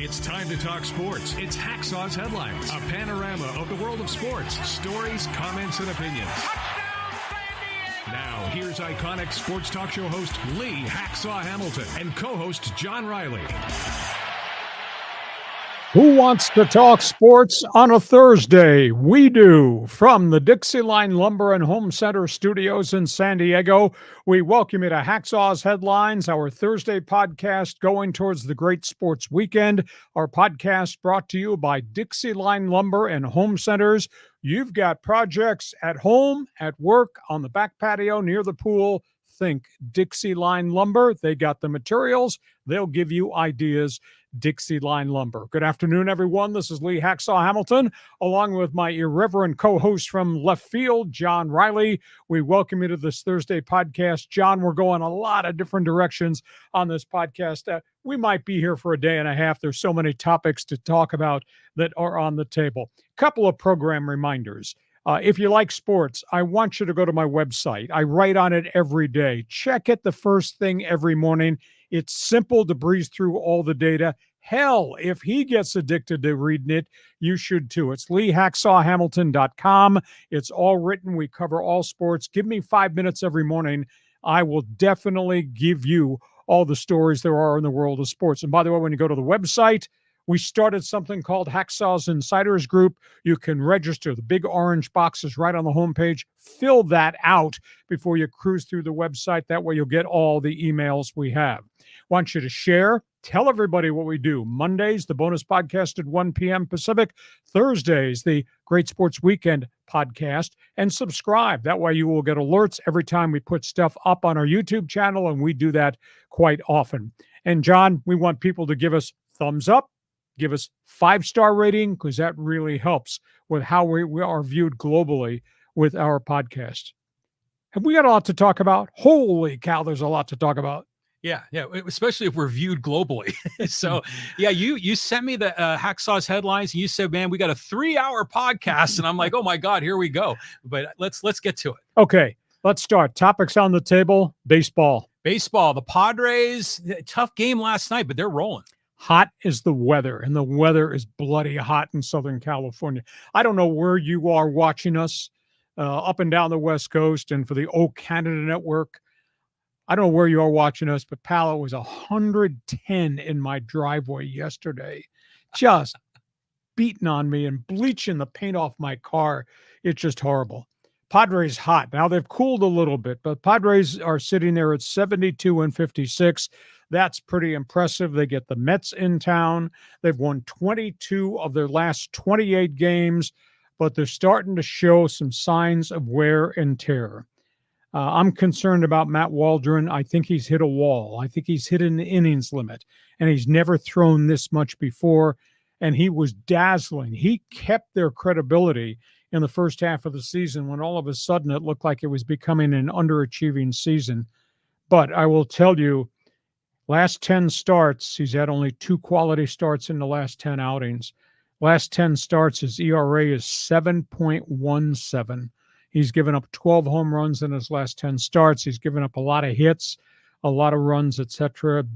It's time to talk sports. It's Hacksaw's Headlines, a panorama of the world of sports, stories, comments, and opinions. Now, here's iconic sports talk show host Lee Hacksaw Hamilton and co-host John Riley. Who wants to talk sports on a Thursday? We do. From the DIXIELINE Lumber and Home Center studios in San Diego, we welcome you to Hacksaw's Headlines, our Thursday podcast going towards the great sports weekend. Our podcast brought to you by DIXIELINE Lumber and Home Centers. You've got projects at home, at work, on the back patio, near the pool. Think DIXIELINE Lumber. They got the materials. They'll give you ideas. DIXIELINE Lumber. Good afternoon, everyone. This is Lee Hacksaw Hamilton, along with my irreverent co-host from left field, John Riley. We welcome you to this Thursday podcast. John, we're going a lot of different directions on this podcast. We might be here for a day and a half. There's so many topics to talk about that are on the table. Couple of program reminders. If you like sports, I want you to go to my website. I write on it every day. Check it the first thing every morning. It's simple to breeze through all the data. Hell, if he gets addicted to reading it, you should too. It's LeeHacksawHamilton.com. It's all written. We cover all sports. Give me 5 minutes every morning. I will definitely give you all the stories there are in the world of sports. And by the way, when you go to the website, we started something called Hacksaw's Insiders Group. You can register. The big orange box is right on the homepage. Fill that out before you cruise through the website. That way you'll get all the emails we have. Want you to share. Tell everybody what we do. Mondays, the bonus podcast at 1 p.m. Pacific. Thursdays, the Great Sports Weekend podcast. And subscribe. That way you will get alerts every time we put stuff up on our YouTube channel, and we do that quite often. And John, we want people to give us thumbs up. Give us 5-star rating, because that really helps with how we are viewed globally with our podcast. Have we got a lot to talk about? Holy cow, there's a lot to talk about. Yeah, especially if we're viewed globally. So, yeah, you sent me the Hacksaw's Headlines, and you said, man, we got a 3-hour podcast, and I'm like, oh my God, here we go. But let's get to it. Okay, let's start. Topics on the table. Baseball. The Padres, tough game last night, but they're rolling. Hot is the weather, and the weather is bloody hot in Southern California. I don't know where you are watching us up and down the West Coast, and for the O Canada Network, I don't know where you are watching us, but pal, it was 110 in my driveway yesterday, just beating on me and bleaching the paint off my car. It's just horrible. Padres hot. Now they've cooled a little bit, but Padres are sitting there at 72-56. That's pretty impressive. They get the Mets in town. They've won 22 of their last 28 games, but they're starting to show some signs of wear and tear. I'm concerned about Matt Waldron. I think he's hit a wall. I think he's hit an innings limit, and he's never thrown this much before, and he was dazzling. He kept their credibility in the first half of the season when all of a sudden it looked like it was becoming an underachieving season. But I will tell you, last 10 starts, he's had only 2 quality starts in the last 10 outings. Last 10 starts, his ERA is 7.17. He's given up 12 home runs in his last 10 starts. He's given up a lot of hits, a lot of runs, etc.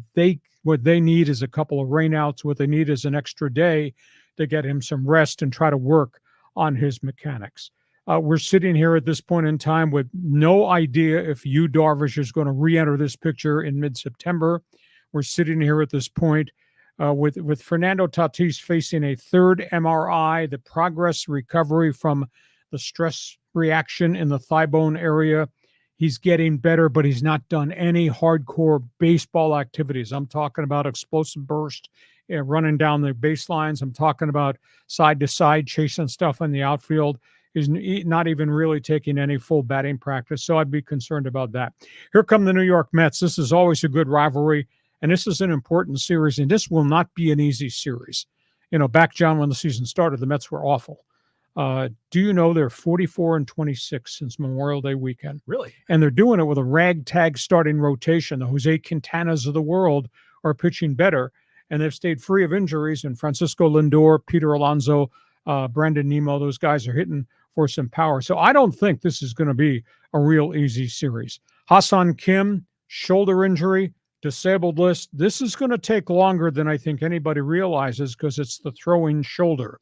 What they need is a couple of rainouts. What they need is an extra day to get him some rest and try to work on his mechanics. We're sitting here at this point in time with no idea if Yu Darvish is going to re-enter this picture in mid-September. We're sitting here at this point with Fernando Tatis facing a third MRI, the progress recovery from the stress reaction in the thigh bone area. He's getting better, but he's not done any hardcore baseball activities. I'm talking about explosive burst, running down the baselines. I'm talking about side to side, chasing stuff in the outfield. He's not even really taking any full batting practice, so I'd be concerned about that. Here come the New York Mets. This is always a good rivalry, and this is an important series, and this will not be an easy series. You know, back, John, when the season started, the Mets were awful. Do you know they're 44-26 since Memorial Day weekend? Really? And they're doing it with a ragtag starting rotation. The Jose Quintanas of the world are pitching better, and they've stayed free of injuries. And Francisco Lindor, Peter Alonso, Brandon Nimmo, those guys are hitting for some power. So I don't think this is going to be a real easy series. Ha-Seong Kim, shoulder injury, disabled list. This is going to take longer than I think anybody realizes because it's the throwing shoulder.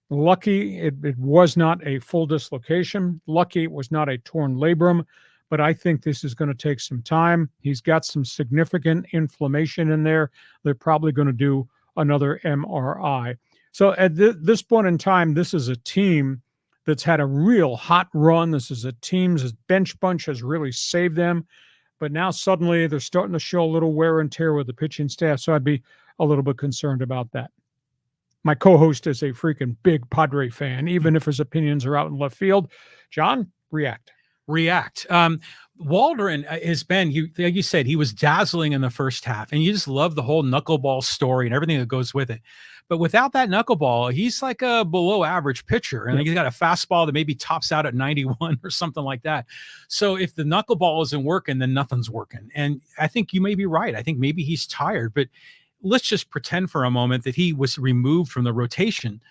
Lucky it was not a full dislocation. Lucky it was not a torn labrum, but I think this is going to take some time. He's got some significant inflammation in there. They're probably going to do another MRI. So at this point in time, this is a team that's had a real hot run. This is a team's bench bunch has really saved them. But now suddenly they're starting to show a little wear and tear with the pitching staff. So I'd be a little bit concerned about that. My co-host is a freaking big Padre fan, even if his opinions are out in left field. John, react. Waldron has been, like you said, he was dazzling in the first half, and you just love the whole knuckleball story and everything that goes with it. But without that knuckleball, he's like a below average pitcher. And he's got a fastball that maybe tops out at 91 or something like that. So if the knuckleball isn't working, then nothing's working. And I think you may be right. I think maybe he's tired, but let's just pretend for a moment that he was removed from the rotation.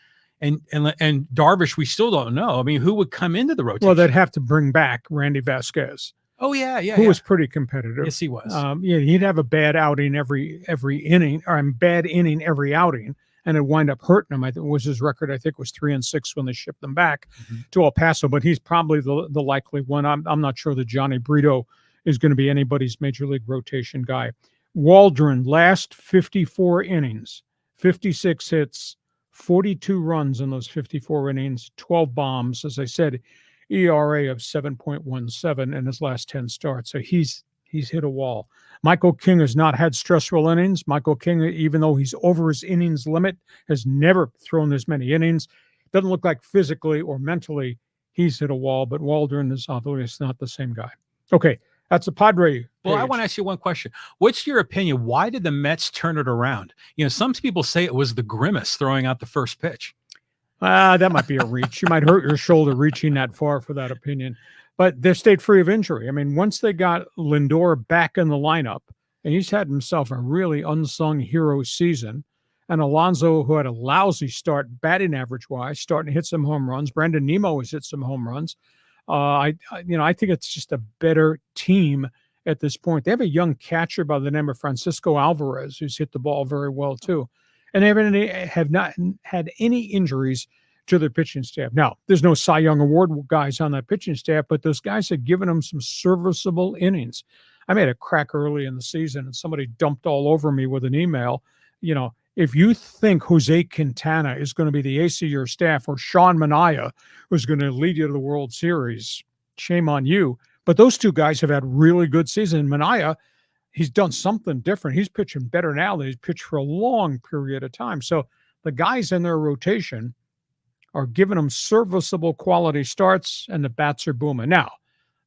And Darvish, we still don't know. I mean, who would come into the rotation? Well, they'd have to bring back Randy Vasquez. Oh, yeah. Who was pretty competitive. Yes, he was. He'd have a bad outing every inning, or bad inning every outing, and it wind up hurting him. I think was his record. I think was 3-6 when they shipped them back to El Paso. But he's probably the likely one. I'm not sure that Johnny Brito is going to be anybody's major league rotation guy. Waldron, last 54 innings, 56 hits, 42 runs in those 54 innings, 12 bombs. As I said, ERA of 7.17 in his last 10 starts. So he's hit a wall. Michael King has not had stressful innings. Michael King, even though he's over his innings limit, has never thrown this many innings. Doesn't look like physically or mentally he's hit a wall, but Waldron is obviously not the same guy. Okay, that's a Padre. Well, I want to ask you one question. What's your opinion? Why did the Mets turn it around? You know, some people say it was the grimace throwing out the first pitch. That might be a reach. You might hurt your shoulder reaching that far for that opinion. But they stayed free of injury. I mean, once they got Lindor back in the lineup, and he's had himself a really unsung hero season, and Alonso, who had a lousy start batting average-wise, starting to hit some home runs. Brandon Nimmo has hit some home runs. I think it's just a better team at this point. They have a young catcher by the name of Francisco Alvarez, who's hit the ball very well, too. And they have not had any injuries to their pitching staff. Now, there's no Cy Young Award guys on that pitching staff, but those guys have given them some serviceable innings. I made a crack early in the season, and somebody dumped all over me with an email. You know, if you think Jose Quintana is going to be the ace of your staff, or Sean Manaea, who's going to lead you to the World Series, shame on you. But those two guys have had really good seasons. Manaea, he's done something different. He's pitching better now than he's pitched for a long period of time. So the guys in their rotation are giving them serviceable quality starts, and the bats are booming. Now,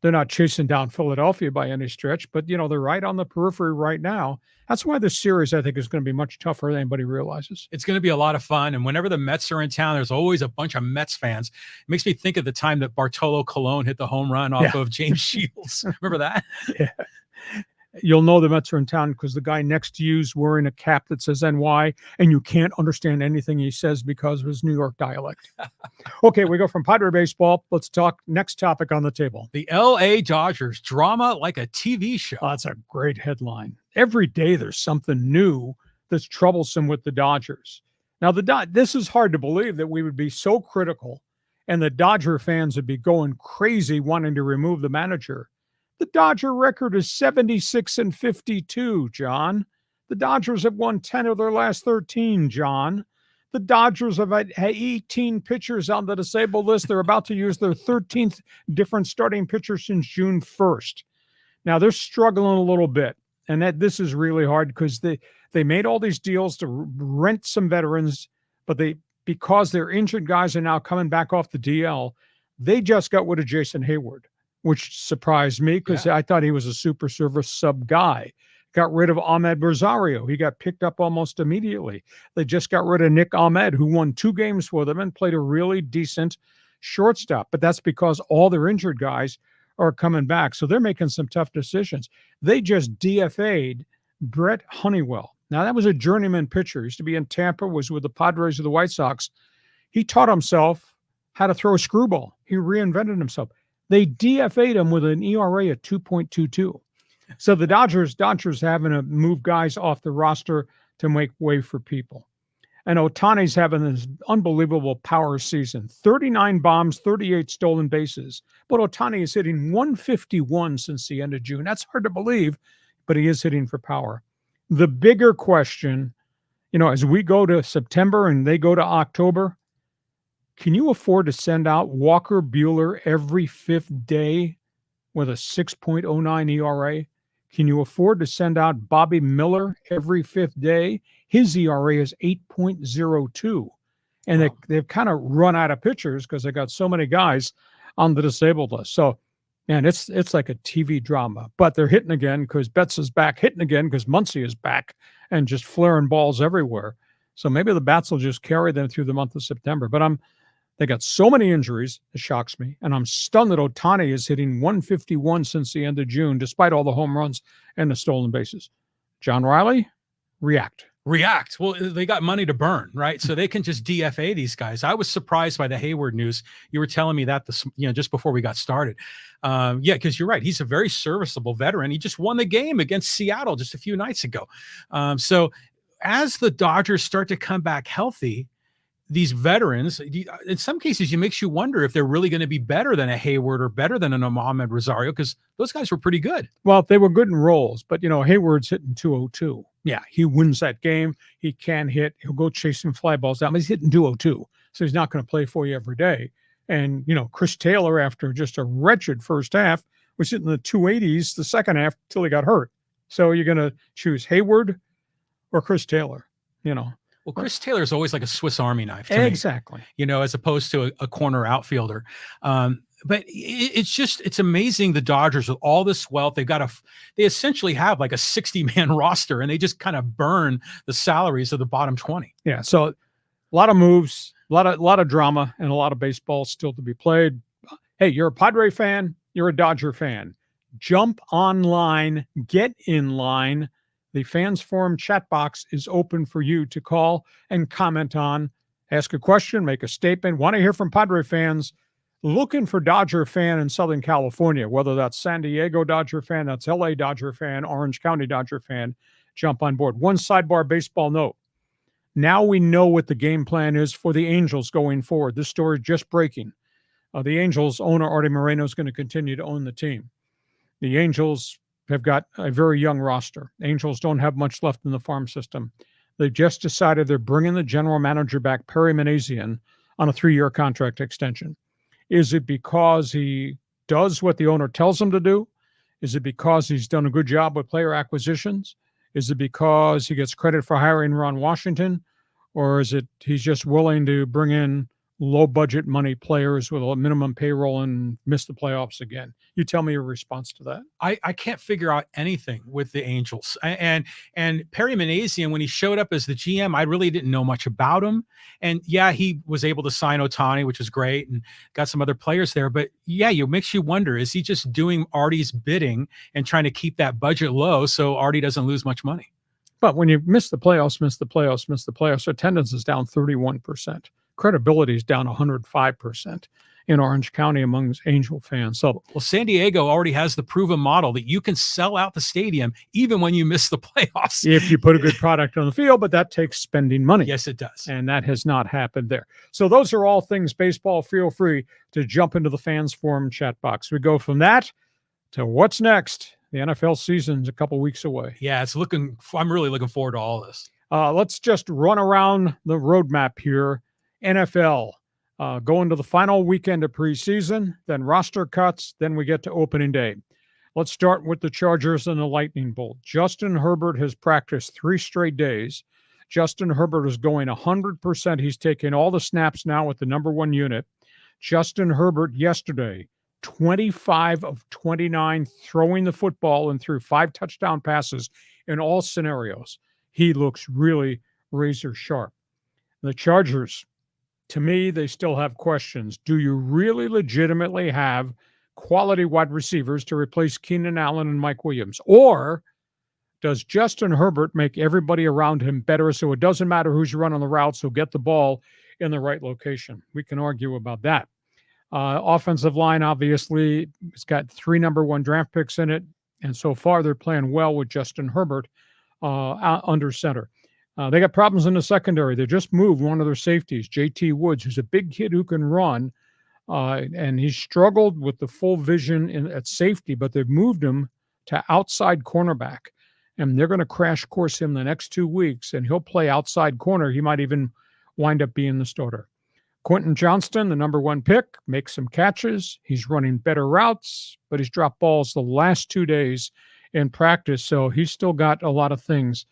they're not chasing down Philadelphia by any stretch, but, you know, they're right on the periphery right now. That's why this series, I think, is going to be much tougher than anybody realizes. It's going to be a lot of fun. And whenever the Mets are in town, there's always a bunch of Mets fans. It makes me think of the time that Bartolo Colon hit the home run off of James Shields. Remember that? Yeah. You'll know the Mets are in town because the guy next to you is wearing a cap that says NY, and you can't understand anything he says because of his New York dialect. Okay, we go from Padre baseball. Let's talk next topic on the table. The LA Dodgers, drama like a TV show. Oh, that's a great headline. Every day there's something new that's troublesome with the Dodgers. Now, this is hard to believe that we would be so critical and the Dodger fans would be going crazy wanting to remove the manager. The Dodger record is 76-52, John. The Dodgers have won 10 of their last 13, John. The Dodgers have had 18 pitchers on the disabled list. They're about to use their 13th different starting pitcher since June 1st. Now, they're struggling a little bit, and this is really hard because they made all these deals to rent some veterans, but because their injured guys are now coming back off the DL, they just got rid of Jason Hayward, which surprised me because I thought he was a super service sub guy. Got rid of Ahmed Rosario. He got picked up almost immediately. They just got rid of Nick Ahmed, who won 2 games for them and played a really decent shortstop. But that's because all their injured guys are coming back. So they're making some tough decisions. They just DFA'd Brett Honeywell. Now, that was a journeyman pitcher. He used to be in Tampa, was with the Padres of the White Sox. He taught himself how to throw a screwball. He reinvented himself. They DFA'd him with an ERA at 2.22. So the Dodgers having to move guys off the roster to make way for people. And Ohtani's having this unbelievable power season. 39 bombs, 38 stolen bases. But Ohtani is hitting 151 since the end of June. That's hard to believe, but he is hitting for power. The bigger question, as we go to September and they go to October, can you afford to send out Walker Buehler every fifth day with a 6.09 ERA? Can you afford to send out Bobby Miller every fifth day? His ERA is 8.02. And Wow. they've kind of run out of pitchers because they got so many guys on the disabled list. So, man, it's like a TV drama. But they're hitting again because Betts is back, hitting again because Muncy is back, and just flaring balls everywhere. So maybe the bats will just carry them through the month of September. But they got so many injuries, it shocks me. And I'm stunned that Ohtani is hitting 151 since the end of June, despite all the home runs and the stolen bases. John Riley, react. Well, they got money to burn, right? So they can just DFA these guys. I was surprised by the Hayward news. You were telling me that just before we got started. Because you're right. He's a very serviceable veteran. He just won the game against Seattle just a few nights ago. So as the Dodgers start to come back healthy, these veterans, in some cases, it makes you wonder if they're really going to be better than a Hayward or better than a Mohamed Rosario, because those guys were pretty good. Well, they were good in roles, but, Hayward's hitting 202. Yeah, he wins that game. He can hit. He'll go chasing fly balls down, but he's hitting 202, so he's not going to play for you every day. And, Chris Taylor, after just a wretched first half, was hitting the 280s the second half until he got hurt. So you're going to choose Hayward or Chris Taylor, Well, Chris Taylor is always like a Swiss Army knife to Exactly. me, as opposed to a corner outfielder. But it's amazing. The Dodgers with all this wealth, they essentially have like a 60-man roster, and they just kind of burn the salaries of the bottom 20. Yeah. So a lot of moves, a lot of drama, and a lot of baseball still to be played. Hey, you're a Padre fan, you're a Dodger fan. Jump online, get in line. The Fans Forum chat box is open for you to call and comment on, ask a question, make a statement. Want to hear from Padre fans. Looking for Dodger fan in Southern California, whether that's San Diego Dodger fan, that's LA Dodger fan, Orange County Dodger fan, jump on board. One sidebar baseball note. Now we know what the game plan is for the Angels going forward. This story just breaking. The Angels owner Artie Moreno is going to continue to own the team. The Angels have got a very young roster. Angels don't have much left in the farm system. They've just decided they're bringing the general manager back, Perry Manassian, on a 3-year contract extension. Is it because he does what the owner tells him to do? Is it because he's done a good job with player acquisitions? Is it because he gets credit for hiring Ron Washington? Or is it he's just willing to bring in low-budget money players with a minimum payroll and miss the playoffs again? You tell me your response to that. I can't figure out anything with the Angels. And Perry Manassian, when he showed up as the GM, I really didn't know much about him. And yeah, he was able to sign Ohtani, which was great, and got some other players there. But yeah, it makes you wonder, is he just doing Artie's bidding and trying to keep that budget low so Artie doesn't lose much money? But when you miss the playoffs, attendance is down 31%. Credibility is down 105% in Orange County among Angel fans. So, well, San Diego already has the proven model that you can sell out the stadium even when you miss the playoffs. If you put a good product on the field, but that takes spending money. Yes, it does. And that has not happened there. So those are all things baseball. Feel free to jump into the Fans Forum chat box. We go from that to what's next. The NFL season's a couple weeks away. Yeah, I'm really looking forward to all this. Let's just run around the roadmap here. NFL, going to the final weekend of preseason, then roster cuts, then we get to opening day. Let's start with the Chargers and the Lightning Bolt. Justin Herbert has practiced 3 straight days. Justin Herbert is going 100%. He's taking all the snaps now with the number 1 unit. Justin Herbert yesterday, 25 of 29 throwing the football and threw 5 touchdown passes in all scenarios. He looks really razor sharp. The Chargers, to me, they still have questions. Do you really legitimately have quality wide receivers to replace Keenan Allen and Mike Williams? Or does Justin Herbert make everybody around him better so it doesn't matter who's running the routes, he'll get the ball in the right location? We can argue about that. Offensive line, obviously, it's got 3 number 1 draft picks in it. And so far, they're playing well with Justin Herbert under center. They got problems in the secondary. They just moved one of their safeties, J.T. Woods, who's a big kid who can run. And he struggled with the full vision at safety, but they've moved him to outside cornerback. And they're going to crash course him the next 2 weeks, and he'll play outside corner. He might even wind up being the starter. Quentin Johnston, the number 1 pick, makes some catches. He's running better routes, but he's dropped balls the last 2 days in practice, so he's still got a lot of things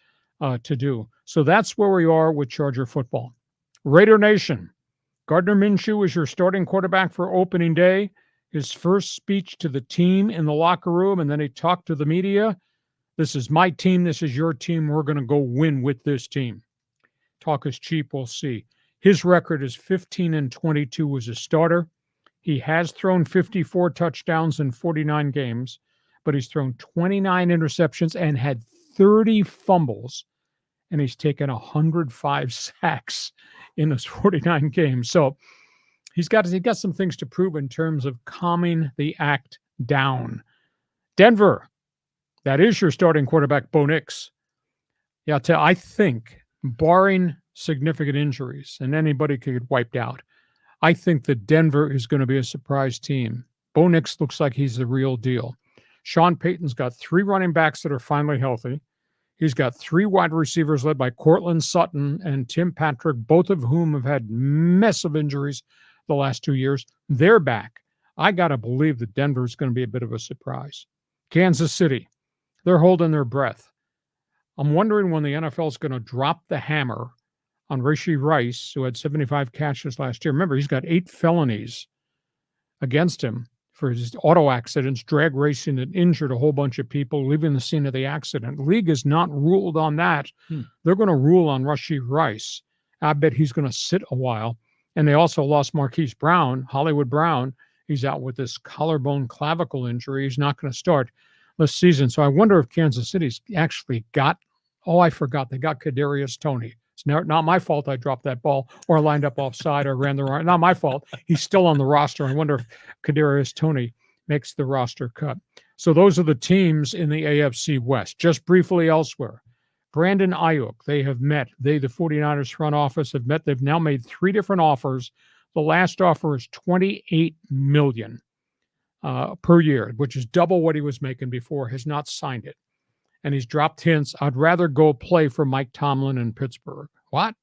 to do. So that's where we are with Charger football. Raider Nation, Gardner Minshew is your starting quarterback for opening day. His first speech to the team in the locker room, and then he talked to the media. This is my team. This is your team. We're going to go win with this team. Talk is cheap. We'll see. His record is 15-22 as a starter. He has thrown 54 touchdowns in 49 games, but he's thrown 29 interceptions and had 30 fumbles, and he's taken 105 sacks in those 49 games. So he's got some things to prove in terms of calming the act down. Denver, that is your starting quarterback, Bo Nix. Yeah, I think, barring significant injuries, and anybody could get wiped out, I think that Denver is going to be a surprise team. Bo Nix looks like he's the real deal. Sean Payton's got 3 running backs that are finally healthy. He's got 3 wide receivers led by Cortland Sutton and Tim Patrick, both of whom have had massive injuries the last 2 years. They're back. I got to believe that Denver's going to be a bit of a surprise. Kansas City, they're holding their breath. I'm wondering when the NFL is going to drop the hammer on Rashee Rice, who had 75 catches last year. Remember, he's got 8 felonies against him for his auto accidents, drag racing that injured a whole bunch of people, leaving the scene of the accident. The league has not ruled on that. They're going to rule on Rashee Rice. I bet he's going to sit a while. And they also lost Marquise Brown, Hollywood Brown. He's out with this collarbone clavicle injury. He's not going to start this season. So I wonder if Kansas City's actually got, I forgot, they got Kadarius Toney. It's not my fault I dropped that ball or lined up offside or ran the wrong. Not my fault. He's still on the roster. I wonder if Kadarius Toney makes the roster cut. So those are the teams in the AFC West. Just briefly elsewhere, Brandon Ayuk, they have met. The 49ers front office have met. They've now made 3 different offers. The last offer is $28 million per year, which is double what he was making before, has not signed it. And he's dropped hints, I'd rather go play for Mike Tomlin in Pittsburgh. What?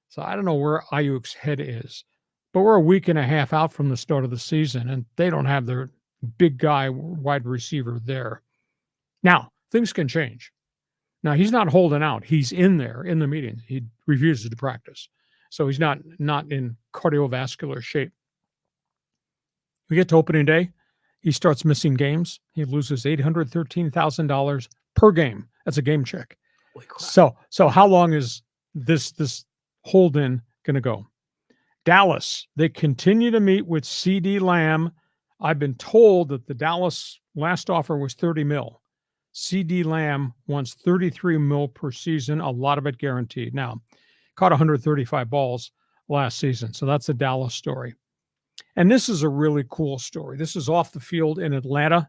So I don't know where Ayuk's head is. But we're a week and a half out from the start of the season, and they don't have their big guy wide receiver there. Now, things can change. Now, he's not holding out. He's in there in the meetings. He refuses to practice. So he's not in cardiovascular shape. We get to opening day. He starts missing games. He loses $813,000 per game. That's a game check. So how long is this hold-in going to go? Dallas, they continue to meet with CD Lamb. I've been told that the Dallas last offer was $30 million. CD Lamb wants $33 million per season, a lot of it guaranteed. Now, caught 135 balls last season, so that's a Dallas story. And this is a really cool story. This is off the field in Atlanta.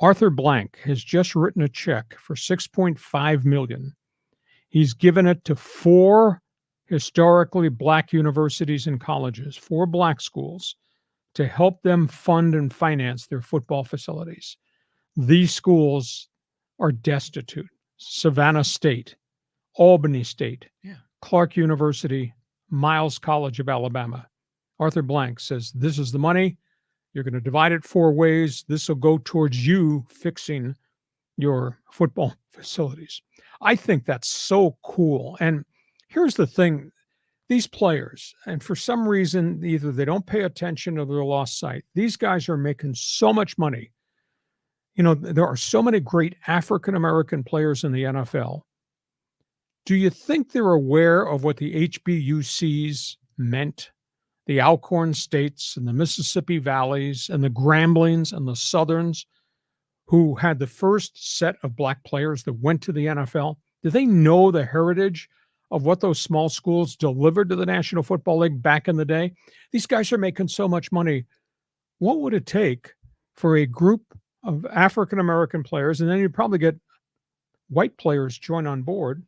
Arthur Blank has just written a check for $6.5 million. He's given it to 4 historically black universities and colleges, 4 black schools, to help them fund and finance their football facilities. These schools are destitute. Savannah State, Albany State, Clark University, Miles College of Alabama. Arthur Blank says, this is the money. You're going to divide it 4 ways. This will go towards you fixing your football facilities. I think that's so cool. And here's the thing. These players, and for some reason, either they don't pay attention or they're lost sight. These guys are making so much money. You know, there are so many great African-American players in the NFL. Do you think they're aware of what the HBCUs meant? The Alcorn States and the Mississippi Valleys and the Gramblings and the Southerns, who had the first set of black players that went to the NFL? Do they know the heritage of what those small schools delivered to the National Football League back in the day? These guys are making so much money. What would it take for a group of African American players, and then you probably get white players join on board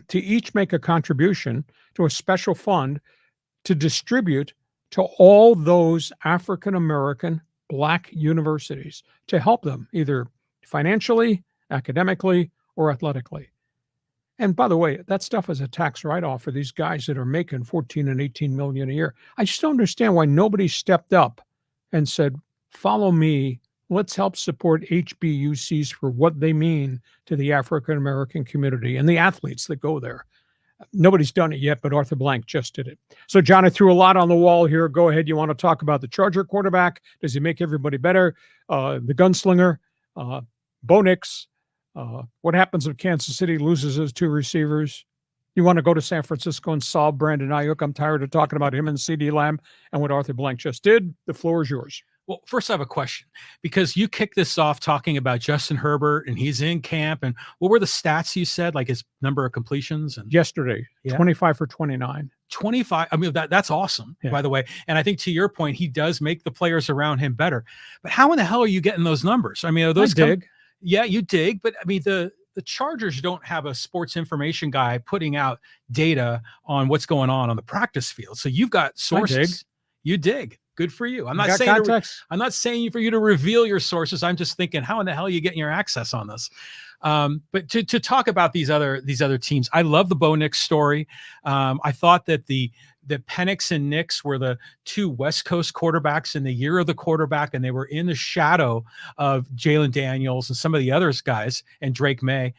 to each make a contribution to a special fund to distribute to all those African American Black universities to help them either financially, academically, or athletically. And by the way, that stuff is a tax write-off for these guys that are making 14 and 18 million a year. I just don't understand why nobody stepped up and said, follow me, let's help support HBUCs for what they mean to the African American community and the athletes that go there. Nobody's done it yet, but Arthur Blank just did it. So, John, I threw a lot on the wall here. Go ahead. You want to talk about the Charger quarterback? Does he make everybody better? The gunslinger, Bo Nix. What happens if Kansas City loses his two receivers? You want to go to San Francisco and solve Brandon Ayuk? I'm tired of talking about him and CeeDee Lamb and what Arthur Blank just did. The floor is yours. Well, first I have a question, because you kicked this off talking about Justin Herbert and he's in camp. And what were the stats you said, like his number of completions? And yesterday, 25 for 29. 25. I mean, that's awesome, by the way. And I think to your point, he does make the players around him better. But how in the hell are you getting those numbers? I mean, are those dig? Yeah, you dig. But I mean, the Chargers don't have a sports information guy putting out data on what's going on the practice field. So you've got sources. You dig. Good for you. I'm not saying for you to reveal your sources. I'm just thinking, how in the hell are you getting your access on this? But to talk about these other teams, I love the Bo Nix story. I thought that the Penix and Nix were the two West Coast quarterbacks in the year of the quarterback, and they were in the shadow of Jalen Daniels and some of the others guys and Drake May.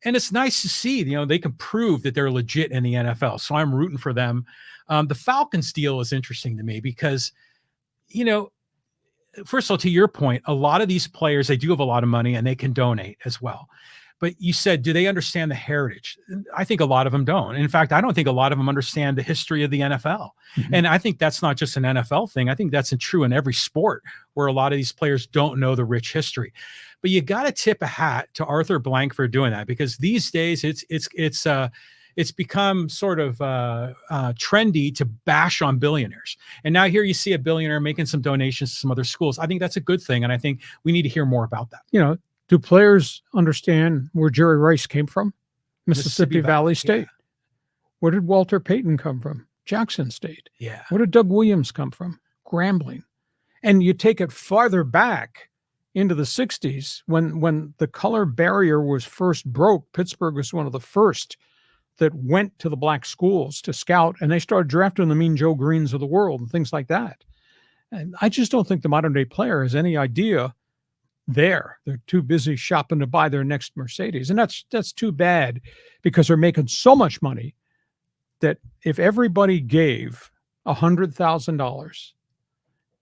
And it's nice to see, they can prove that they're legit in the NFL. So I'm rooting for them. The Falcons deal is interesting to me because, first of all, to your point, a lot of these players, they do have a lot of money and they can donate as well. But you said, do they understand the heritage? I think a lot of them don't. In fact, I don't think a lot of them understand the history of the NFL. Mm-hmm. And I think that's not just an NFL thing. I think that's true in every sport where a lot of these players don't know the rich history. But you got to tip a hat to Arthur Blank for doing that, because these days it's become sort of trendy to bash on billionaires. And now here you see a billionaire making some donations to some other schools. I think that's a good thing. And I think we need to hear more about that. Do players understand where Jerry Rice came from? Mississippi Valley State. Yeah. Where did Walter Payton come from? Jackson State. Yeah. Where did Doug Williams come from? Grambling. And you take it farther back into the 60s when the color barrier was first broke. Pittsburgh was one of the first that went to the black schools to scout, and they started drafting the Mean Joe Greens of the world and things like that. And I just don't think the modern day player has any idea there. They're too busy shopping to buy their next Mercedes. And that's too bad, because they're making so much money that if everybody gave $100,000,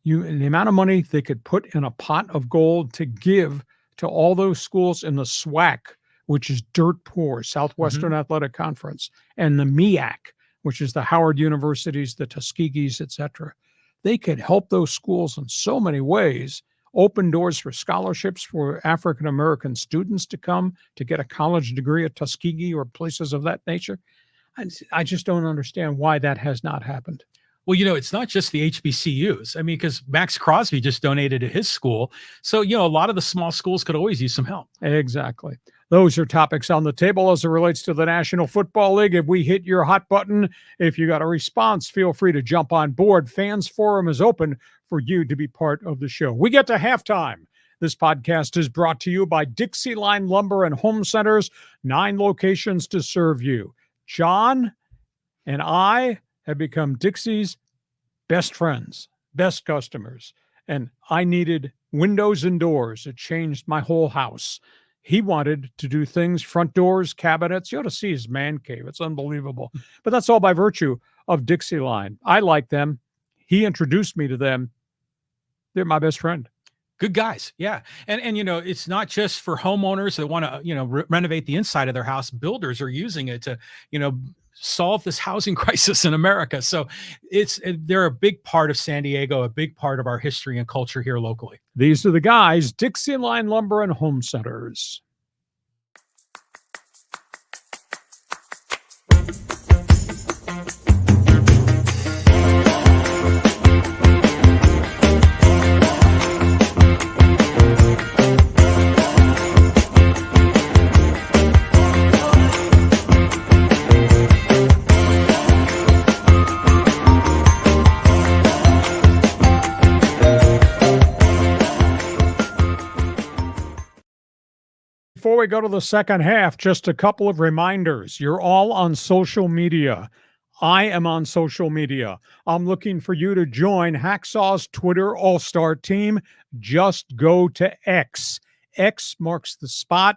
the amount of money they could put in a pot of gold to give to all those schools in the SWAC, which is dirt poor, Southwestern Athletic Conference, and the MEAC, which is the Howard Universities, the Tuskegees, etc. They could help those schools in so many ways, open doors for scholarships for African-American students to come to get a college degree at Tuskegee or places of that nature. I just don't understand why that has not happened. Well, it's not just the HBCUs. I mean, because Max Crosby just donated to his school. So, a lot of the small schools could always use some help. Exactly. Those are topics on the table as it relates to the National Football League. If we hit your hot button, if you got a response, feel free to jump on board. Fans Forum is open for you to be part of the show. We get to halftime. This podcast is brought to you by DIXIELINE Lumber and Home Centers, 9 locations to serve you. John and I have become Dixie's best friends, best customers. And I needed windows and doors. It changed my whole house. He wanted to do things, front doors, cabinets. You ought to see his man cave. It's unbelievable. But that's all by virtue of DIXIELINE. I like them. He introduced me to them. They're my best friend. Good guys. Yeah. And it's not just for homeowners that want to, renovate the inside of their house. Builders are using it to, solve this housing crisis in America. So they're a big part of San Diego, a big part of our history and culture here locally. These are the guys, DIXIELINE Lumber and Home Centers. Before we go to the second half, just a couple of reminders. You're all on social media. I am on social media. I'm looking for you to join Hacksaw's Twitter All-Star team. Just go to X. X marks the spot.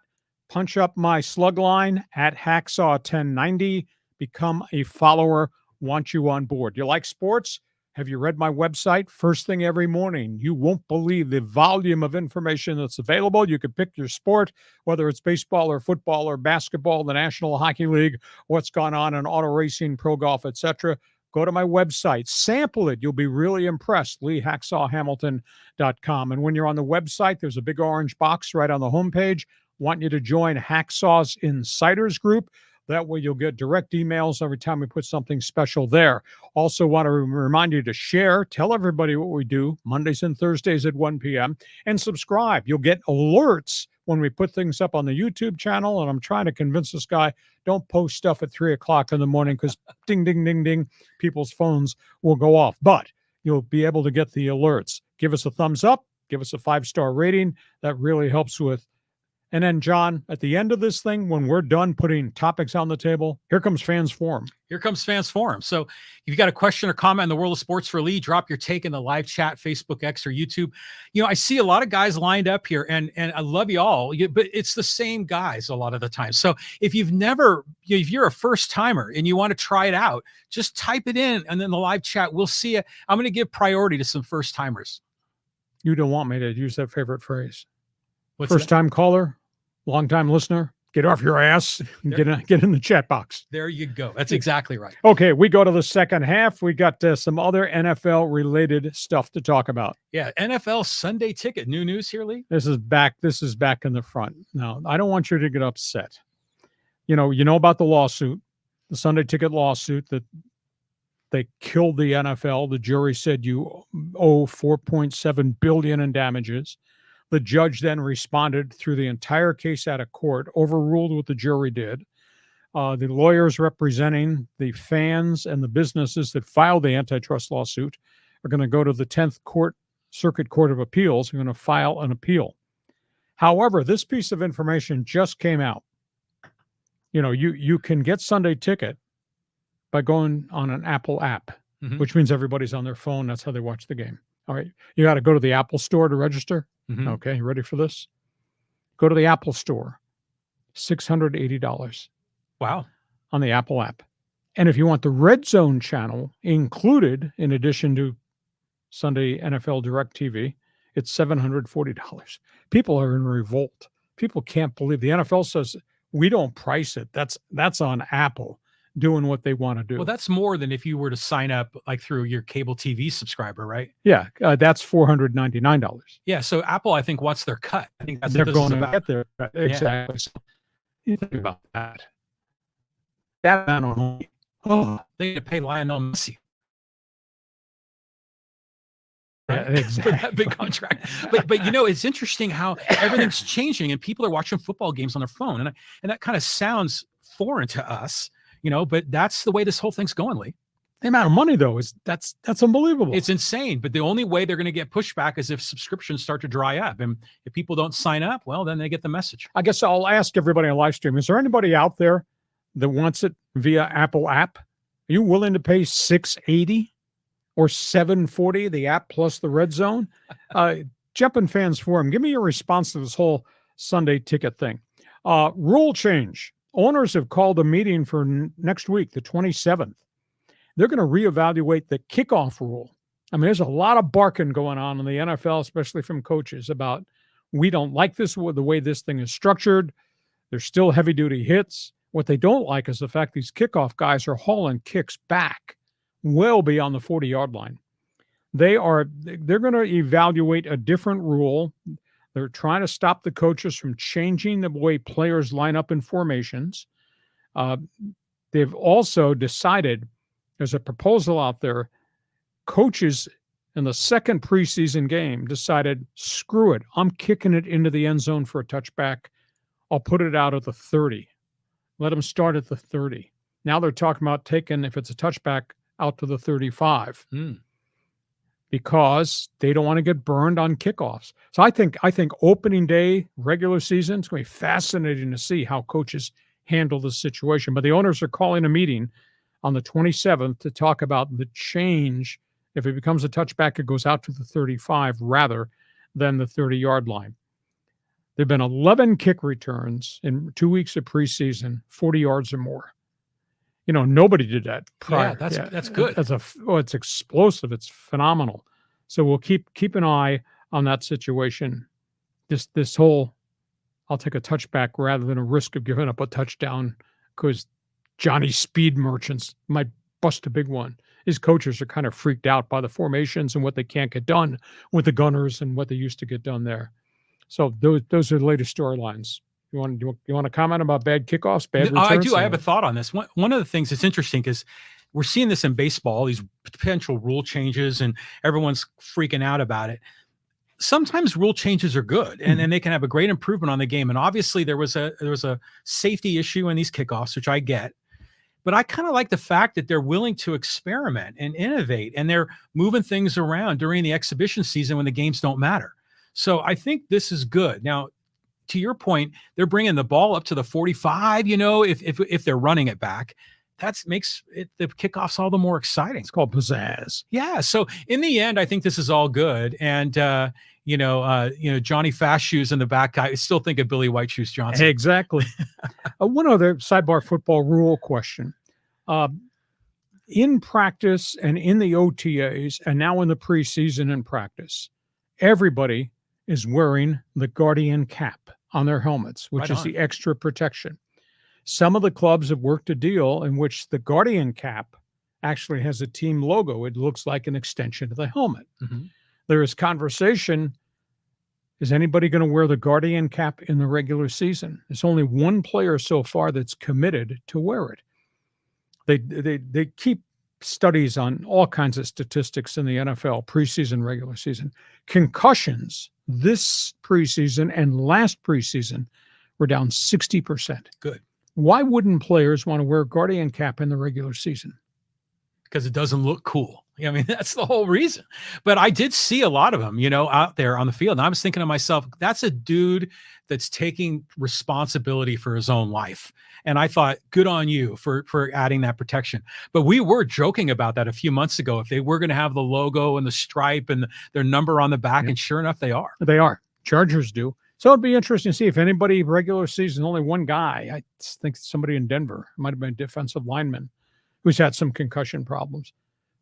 Punch up my slug line at Hacksaw1090. Become a follower. Want you on board. You like sports? Have you read my website? First thing every morning. You won't believe the volume of information that's available. You can pick your sport, whether it's baseball or football or basketball, the National Hockey League, what's gone on in auto racing, pro golf, etc. Go to my website. Sample it. You'll be really impressed. LeeHacksawHamilton.com. And when you're on the website, there's a big orange box right on the homepage. Want you to join Hacksaw's Insiders Group. That way you'll get direct emails every time we put something special there. Also want to remind you to share, tell everybody what we do Mondays and Thursdays at 1 p.m. and subscribe. You'll get alerts when we put things up on the YouTube channel. And I'm trying to convince this guy, don't post stuff at 3 o'clock in the morning because ding, ding, ding, ding, people's phones will go off. But you'll be able to get the alerts. Give us a thumbs up. Give us a 5-star rating. That really helps with. And then, John, at the end of this thing, when we're done putting topics on the table, here comes Fans Forum. Here comes Fans Forum. So if you've got a question or comment in the world of sports for Lee, drop your take in the live chat, Facebook, X, or YouTube. You know, I see a lot of guys lined up here, and I love you all, but it's the same guys a lot of the time. So if you've never, if you're a first timer and you want to try it out, just type it in, and then the live chat, we'll see it. I'm going to give priority to some first timers. You don't want me to use that favorite phrase. What's first time caller? Long-time listener, get off your ass and get in the chat box. There you go. That's exactly right. Okay, we go to the second half. We got some other NFL-related stuff to talk about. Yeah, NFL Sunday Ticket. New news here, Lee? This is back in the front. Now, I don't want you to get upset. You know about the lawsuit, the Sunday Ticket lawsuit that they killed the NFL. The jury said you owe $4.7 billion in damages. The judge then responded through the entire case out of court, overruled what the jury did. The lawyers representing the fans and the businesses that filed the antitrust lawsuit are going to go to the 10th Circuit Court of Appeals. They're going to file an appeal. However, this piece of information just came out. You know, you can get Sunday Ticket by going on an Apple app, which means everybody's on their phone. That's how they watch the game. All right. You got to go to the Apple store to register. Okay. You ready for this? Go to the Apple store. $680. Wow. On the Apple app. And if you want the Red Zone channel included, in addition to Sunday NFL Direct TV, it's $740. People are in revolt. People can't believe the NFL says we don't price it. That's on Apple doing what they want to do. Well, that's more than if you were to sign up like through your cable TV subscriber, right? Yeah, that's $499. Yeah, so Apple, I think, wants their cut. I think that's they're going to get their cut. Exactly. So you think about that. That amount only. Oh, they get to pay Lionel Messi. Right? Yeah, exactly. For that big contract. But you know, it's interesting how everything's changing and people are watching football games on their phone. And that kind of sounds foreign to us. You know, but that's the way this whole thing's going, Lee. The amount of money, though, that's unbelievable. It's insane. But the only way they're going to get pushback is if subscriptions start to dry up. And if people don't sign up, well, then they get the message. I guess I'll ask everybody on live stream, is there anybody out there that wants it via Apple app? Are you willing to pay $680 or $740, the app plus the Red Zone? Jump in Fans Forum. Give me your response to this whole Sunday Ticket thing. Rule change. Owners have called a meeting for next week, the 27th. They're going to reevaluate the kickoff rule. I mean, there's a lot of barking going on in the NFL, especially from coaches, about we don't like this, the way this thing is structured. There's still heavy-duty hits. What they don't like is the fact these kickoff guys are hauling kicks back well beyond the 40-yard line. They're going to evaluate a different rule. They're trying to stop the coaches from changing the way players line up in formations. They've also decided, there's a proposal out there, coaches in the second preseason game decided, screw it, I'm kicking it into the end zone for a touchback. I'll put it out at the 30. Let them start at the 30. Now they're talking about taking, if it's a touchback, out to the 35. because they don't want to get burned on kickoffs. So I think opening day, regular season, it's going to be fascinating to see how coaches handle the situation. But the owners are calling a meeting on the 27th to talk about the change. If it becomes a touchback, it goes out to the 35 rather than the 30-yard line. There have been 11 kick returns in 2 weeks of preseason, 40 yards or more. Nobody did that prior. Yeah, that's good. It's explosive. It's phenomenal. So we'll keep an eye on that situation. This whole, I'll take a touchback rather than a risk of giving up a touchdown because Johnny Speed Merchants might bust a big one. His coaches are kind of freaked out by the formations and what they can't get done with the Gunners and what they used to get done there. So those are the latest storylines. You want to comment about bad kickoffs, bad returns? I do. I have a thought on this. One of the things that's interesting because we're seeing this in baseball, these potential rule changes, and everyone's freaking out about it. Sometimes rule changes are good, and then they can have a great improvement on the game. And obviously, there was a safety issue in these kickoffs, which I get. But I kind of like the fact that they're willing to experiment and innovate, and they're moving things around during the exhibition season when the games don't matter. So I think this is good. Now, to your point, they're bringing the ball up to the 45, if they're running it back. That makes the kickoffs all the more exciting. It's called pizzazz. Yeah. So in the end, I think this is all good. And, Johnny Fast Shoes in the back, I still think of Billy White Shoes Johnson. Exactly. One other sidebar football rule question. In practice and in the OTAs and now in the preseason and practice, everybody is wearing the Guardian cap on their helmets, which is the extra protection. Some of the clubs have worked a deal in which the Guardian cap actually has a team logo. It looks like an extension of the helmet. Mm-hmm. There is conversation. Is anybody going to wear the Guardian cap in the regular season? There's only one player so far that's committed to wear it. They keep studies on all kinds of statistics in the NFL, preseason, regular season. Concussions this preseason and last preseason were down 60%. Good. Why wouldn't players want to wear a Guardian cap in the regular season? Because it doesn't look cool. I mean, that's the whole reason. But I did see a lot of them, out there on the field. And I was thinking to myself, that's a dude that's taking responsibility for his own life. And I thought, good on you for adding that protection. But we were joking about that a few months ago. If they were going to have the logo and the stripe and their number on the back, and sure enough, they are. They are. Chargers do. So it'd be interesting to see if anybody regular season, only one guy, I think somebody in Denver, might have been a defensive lineman who's had some concussion problems.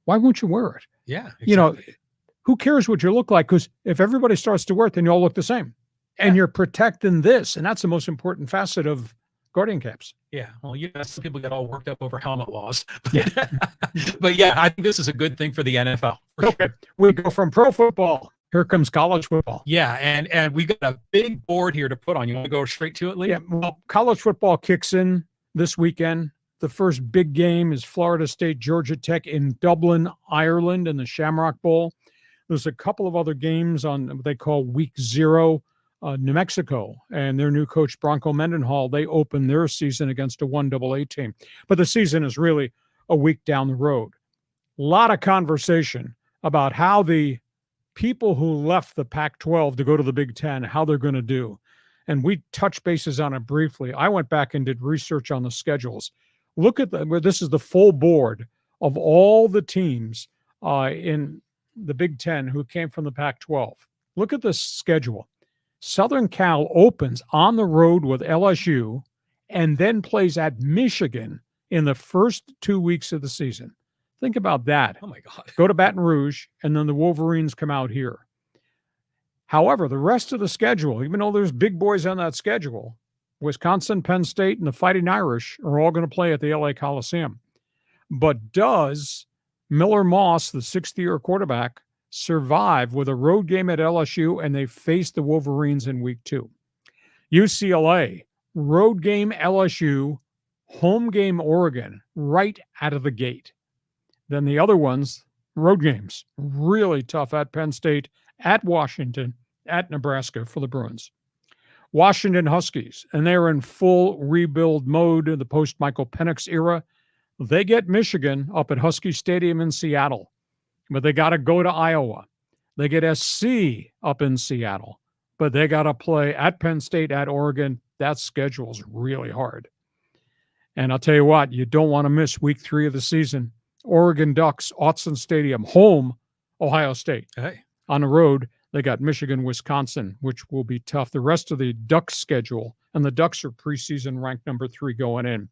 Why won't you wear it? Yeah. Exactly. Who cares what you look like? Because if everybody starts to wear it, then you all look the same. And you're protecting this. And that's the most important facet of Guardian caps. Yeah. Well, some people get all worked up over helmet laws. But yeah, I think this is a good thing for the NFL. Okay. We go from pro football. Here comes college football. Yeah. And we got a big board here to put on. You want to go straight to it, Lee? Yeah. Well, college football kicks in this weekend. The first big game is Florida State, Georgia Tech in Dublin, Ireland in the Shamrock Bowl. There's a couple of other games on what they call Week 0. New Mexico and their new coach, Bronco Mendenhall, they open their season against a 1AA team. But the season is really a week down the road. A lot of conversation about how the people who left the Pac-12 to go to the Big Ten, how they're going to do. And we touched bases on it briefly. I went back and did research on the schedules. Look at this is the full board of all the teams in the Big Ten who came from the Pac-12. Look at this schedule. Southern Cal opens on the road with LSU and then plays at Michigan in the first 2 weeks of the season. Think about that. Oh, my God. Go to Baton Rouge, and then the Wolverines come out here. However, the rest of the schedule, even though there's big boys on that schedule, Wisconsin, Penn State, and the Fighting Irish are all going to play at the LA Coliseum. But does Miller Moss, the sixth-year quarterback, survive with a road game at LSU, and they face the Wolverines in week 2? UCLA, road game LSU, home game Oregon, right out of the gate. Then the other ones, road games, really tough at Penn State, at Washington, at Nebraska for the Bruins. Washington Huskies, and they're in full rebuild mode in the post-Michael Penix era. They get Michigan up at Husky Stadium in Seattle. but they got to go to Iowa. They get SC up in Seattle, but they got to play at Penn State, at Oregon. That schedule's really hard. And I'll tell you what, you don't want to miss week 3 of the season. Oregon Ducks, Autzen Stadium, home, Ohio State. Hey. On the road, they got Michigan, Wisconsin, which will be tough. The rest of the Ducks schedule, and the Ducks are preseason ranked number 3 going in.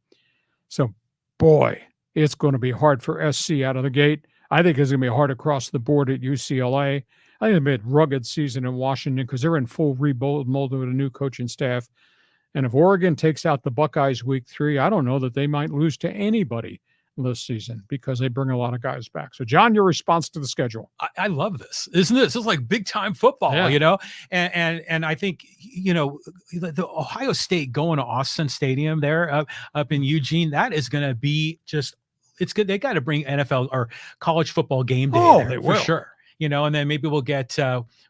So, boy, it's going to be hard for SC out of the gate. I think it's going to be hard across the board at UCLA. I think it'll be a rugged season in Washington because they're in full rebuild mode with a new coaching staff. And if Oregon takes out the Buckeyes week 3, I don't know that they might lose to anybody this season because they bring a lot of guys back. So, John, your response to the schedule? I love this. Isn't this? This is like big time football, And I think, the Ohio State going to Autzen Stadium there up in Eugene, that is going to be just, it's good. They got to bring NFL or college football game day there, for sure. And then maybe we'll get,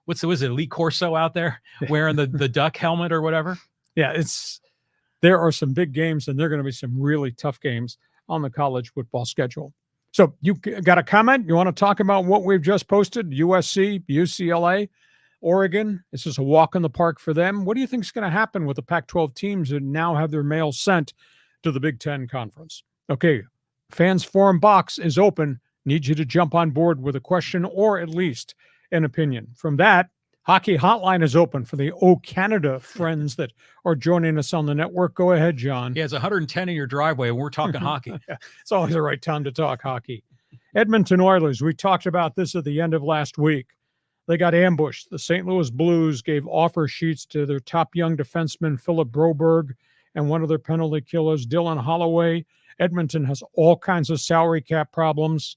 was it Lee Corso out there wearing the duck helmet or whatever? Yeah, there are some big games, and there are going to be some really tough games on the college football schedule. So you got a comment? You want to talk about what we've just posted? USC, UCLA, Oregon. This is a walk in the park for them. What do you think is going to happen with the Pac-12 teams that now have their mail sent to the Big Ten Conference? Okay, Fans Forum box is open. Need you to jump on board with a question or at least an opinion. From that, Hockey Hotline is open for the Canada friends that are joining us on the network. Go ahead, John. Yeah, it's 110 in your driveway, and we're talking hockey. It's always the right time to talk hockey. Edmonton Oilers, we talked about this at the end of last week. They got ambushed. The St. Louis Blues gave offer sheets to their top young defenseman, Philip Broberg, and one of their penalty killers, Dylan Holloway. Edmonton has all kinds of salary cap problems.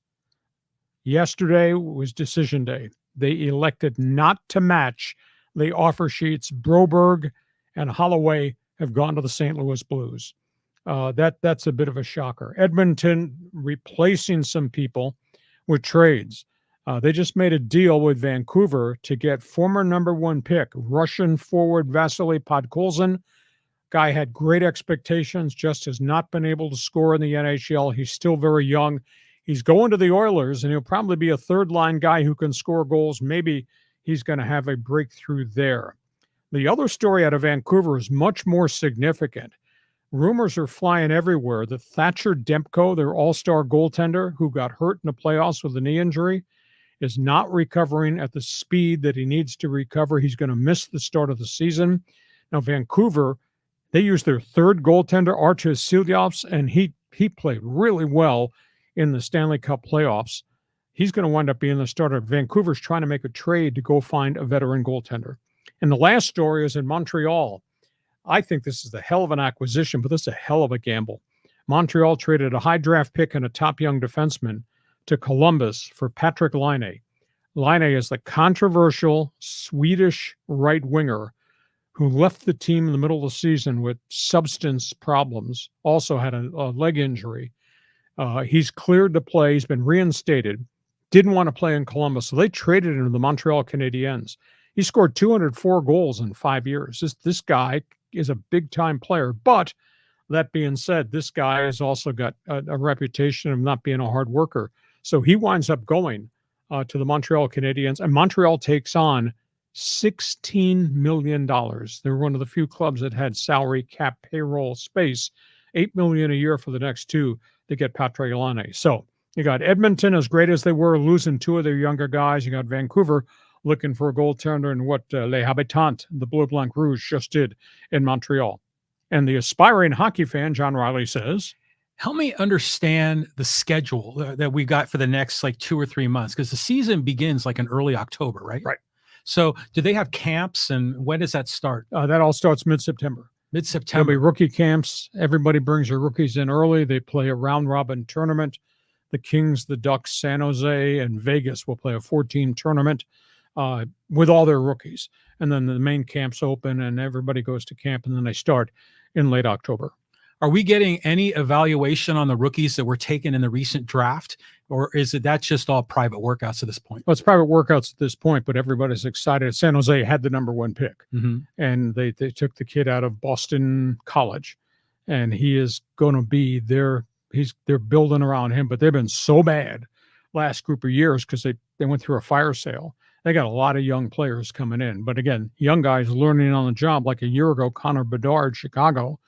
Yesterday was decision day. They elected not to match the offer sheets. Broberg and Holloway have gone to the St. Louis Blues. That's a bit of a shocker. Edmonton replacing some people with trades. They just made a deal with Vancouver to get former number 1 pick, Russian forward Vasily Podkolzin. Guy had great expectations, just has not been able to score in the NHL. He's still very young. He's going to the Oilers, and he'll probably be a third-line guy who can score goals. Maybe he's going to have a breakthrough there. The other story out of Vancouver is much more significant. Rumors are flying everywhere that Thatcher Demko, their all-star goaltender who got hurt in the playoffs with a knee injury, is not recovering at the speed that he needs to recover. He's going to miss the start of the season. Now, Vancouver, they used their third goaltender, Arturs Siljovs, and he played really well in the Stanley Cup playoffs. He's going to wind up being the starter. Vancouver's trying to make a trade to go find a veteran goaltender. And the last story is in Montreal. I think this is a hell of an acquisition, but this is a hell of a gamble. Montreal traded a high draft pick and a top young defenseman to Columbus for Patrik Laine. Laine is the controversial Swedish right winger who left the team in the middle of the season with substance problems, also had a leg injury. He's cleared to play. He's been reinstated. Didn't want to play in Columbus, so they traded him to the Montreal Canadiens. He scored 204 goals in 5 years. This guy is a big-time player, but that being said, this guy has also got a reputation of not being a hard worker. So he winds up going to the Montreal Canadiens, and Montreal takes on $16 million. They're one of the few clubs that had salary cap payroll space, $8 million a year for the next 2 to get Patrik Laine. So you got Edmonton, as great as they were, losing 2 of their younger guys. You got Vancouver looking for a goaltender, and what Les Habitants, the Bleu Blanc Rouge, just did in Montreal. And the aspiring hockey fan, John Riley, says, help me understand the schedule that we got for the next 2 or 3 months, because the season begins in early October, right? Right. So do they have camps, and when does that start? That all starts mid-September. Mid-September. There'll be rookie camps. Everybody brings their rookies in early. They play a round-robin tournament. The Kings, the Ducks, San Jose, and Vegas will play a 4-team tournament with all their rookies. And then the main camps open, and everybody goes to camp, and then they start in late October. Are we getting any evaluation on the rookies that were taken in the recent draft, or is that's just all private workouts at this point? Well, it's private workouts at this point, but everybody's excited. San Jose had the number 1 pick, and they took the kid out of Boston College, and he is going to be they're building around him, but they've been so bad last group of years because they went through a fire sale. They got a lot of young players coming in. But again, young guys learning on the job. Like a year ago, Connor Bedard, Chicago,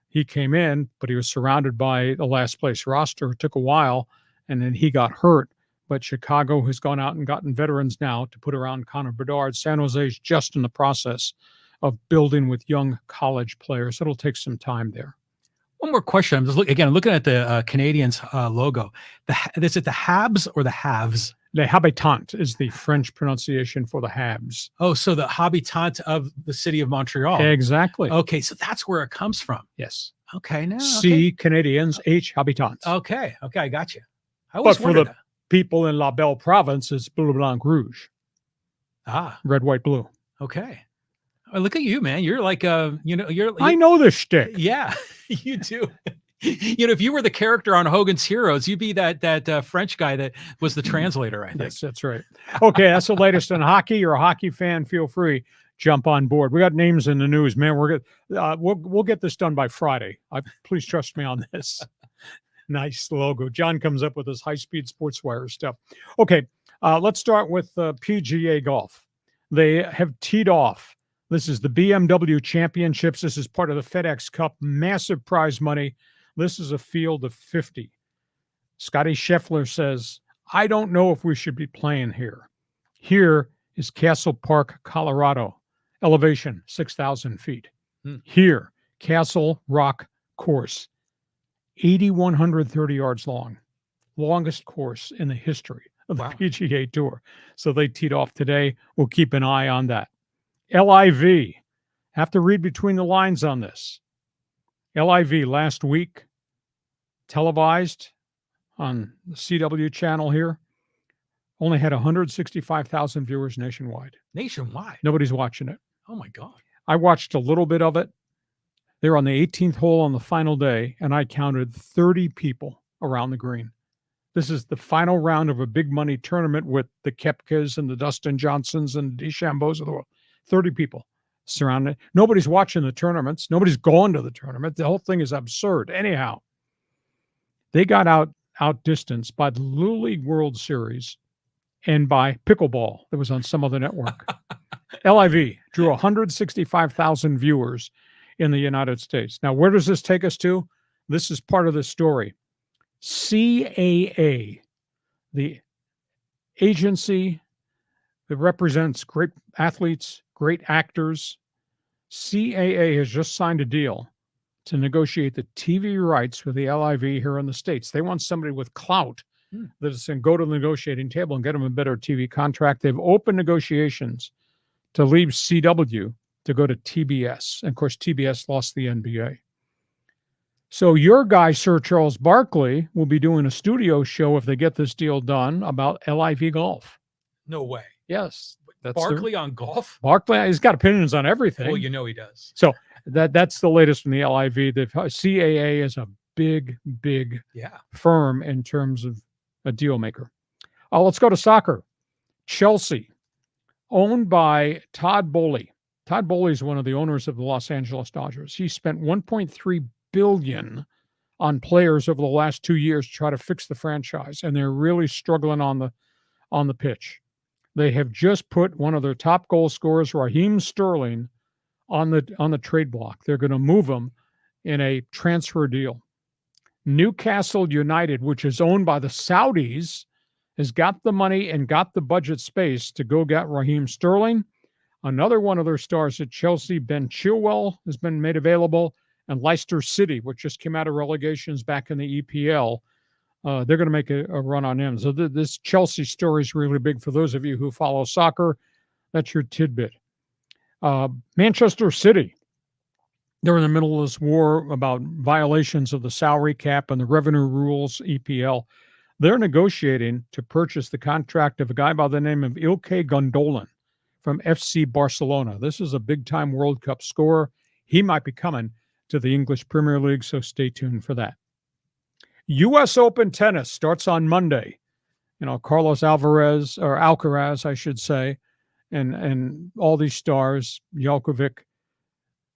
he came in, but he was surrounded by the last place roster. It took a while, and then he got hurt. But Chicago has gone out and gotten veterans now to put around Connor Bedard. San Jose is just in the process of building with young college players. It'll take some time there. One more question. I'm just looking at the Canadians logo. Is it the Habs or the Halves? Le Habitant is the French pronunciation for the Habs. Oh, so the habitant of the city of Montreal. Exactly. Okay, so that's where it comes from. Yes. Okay, now C, Canadians, H, Habitants. Okay, I got you. I always But for the that. people in La Belle Province, it's Bleu, Blanc, Rouge. Red, white, blue. Okay. Oh, look at you, man. You're like, I know this shtick. Yeah, you do. If you were the character on Hogan's Heroes, you'd be that French guy that was the translator, I think. Yes, that's right. Okay, that's the latest in hockey. You're a hockey fan, feel free, jump on board. We got names in the news, man. We'll get this done by Friday. Please trust me on this. Nice logo. John comes up with his high-speed sports wire stuff. Okay, let's start with PGA golf. They have teed off. This is the BMW Championships. This is part of the FedEx Cup. Massive prize money. This is a field of 50. Scotty Scheffler says, I don't know if we should be playing here. Here is Castle Park, Colorado. Elevation, 6,000 feet. Here, Castle Rock Course, 8,130 yards long. Longest course in the history of the PGA Tour. So they teed off today. We'll keep an eye on that. LIV. Have to read between the lines on this. LIV last week, televised on the CW channel here, only had 165,000 viewers nationwide. Nationwide? Nobody's watching it. Oh, my God. I watched a little bit of it. They were on the 18th hole on the final day, and I counted 30 people around the green. This is the final round of a big money tournament with the Koepkas and the Dustin Johnsons and DeChambeaus of the world. 30 people surrounded. Nobody's watching the tournaments. Nobody's going to the tournament. The whole thing is absurd. Anyhow, they got outdistanced by the Little League World Series and by pickleball that was on some other network. LIV drew 165,000 viewers in the United States. Now, where does this take us to? This is part of the story. CAA, the agency that represents great athletes, great actors, CAA has just signed a deal to negotiate the TV rights for the LIV here in the States. They want somebody with clout that is going to go to the negotiating table and get them a better TV contract. They've opened negotiations to leave CW to go to TBS. And of course, TBS lost the NBA. So your guy, Sir Charles Barkley, will be doing a studio show if they get this deal done about LIV golf. No way. Yes. That's Barkley on golf? Barkley, he's got opinions on everything. Well, you know he does. So that's the latest from the LIV. The CAA is a big firm in terms of a deal maker. Let's go to soccer. Chelsea, owned by Todd Boehly. Todd Boehly is one of the owners of the Los Angeles Dodgers. He spent $1.3 billion on players over the last 2 years to try to fix the franchise, and they're really struggling on the pitch. They have just put one of their top goal scorers, Raheem Sterling, on the trade block. They're going to move him in a transfer deal. Newcastle United, which is owned by the Saudis, has got the money and got the budget space to go get Raheem Sterling. Another one of their stars at Chelsea, Ben Chilwell, has been made available. And Leicester City, which just came out of relegations back in the EPL, they're going to make a run on him. So this Chelsea story is really big for those of you who follow soccer. That's your tidbit. Manchester City, they're in the middle of this war about violations of the salary cap and the revenue rules, EPL. They're negotiating to purchase the contract of a guy by the name of Ilkay Gundogan from FC Barcelona. This is a big-time World Cup scorer. He might be coming to the English Premier League, so stay tuned for that. U.S. Open tennis starts on Monday. Carlos Alcaraz, I should say, and all these stars, Djokovic.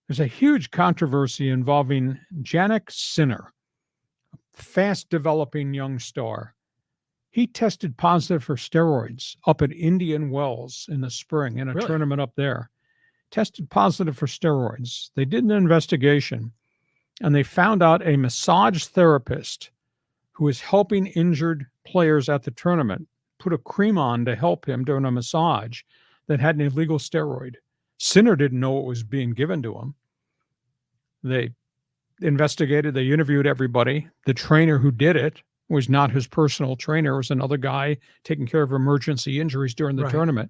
There's a huge controversy involving Jannik Sinner, a fast-developing young star. He tested positive for steroids up at Indian Wells in the spring in a tournament up there. Tested positive for steroids. They did an investigation, and they found out a massage therapist who was helping injured players at the tournament put a cream on to help him during a massage that had an illegal steroid. Sinner didn't know what was being given to him. They investigated. They interviewed everybody. The trainer who did it was not his personal trainer. It was another guy taking care of emergency injuries during the tournament.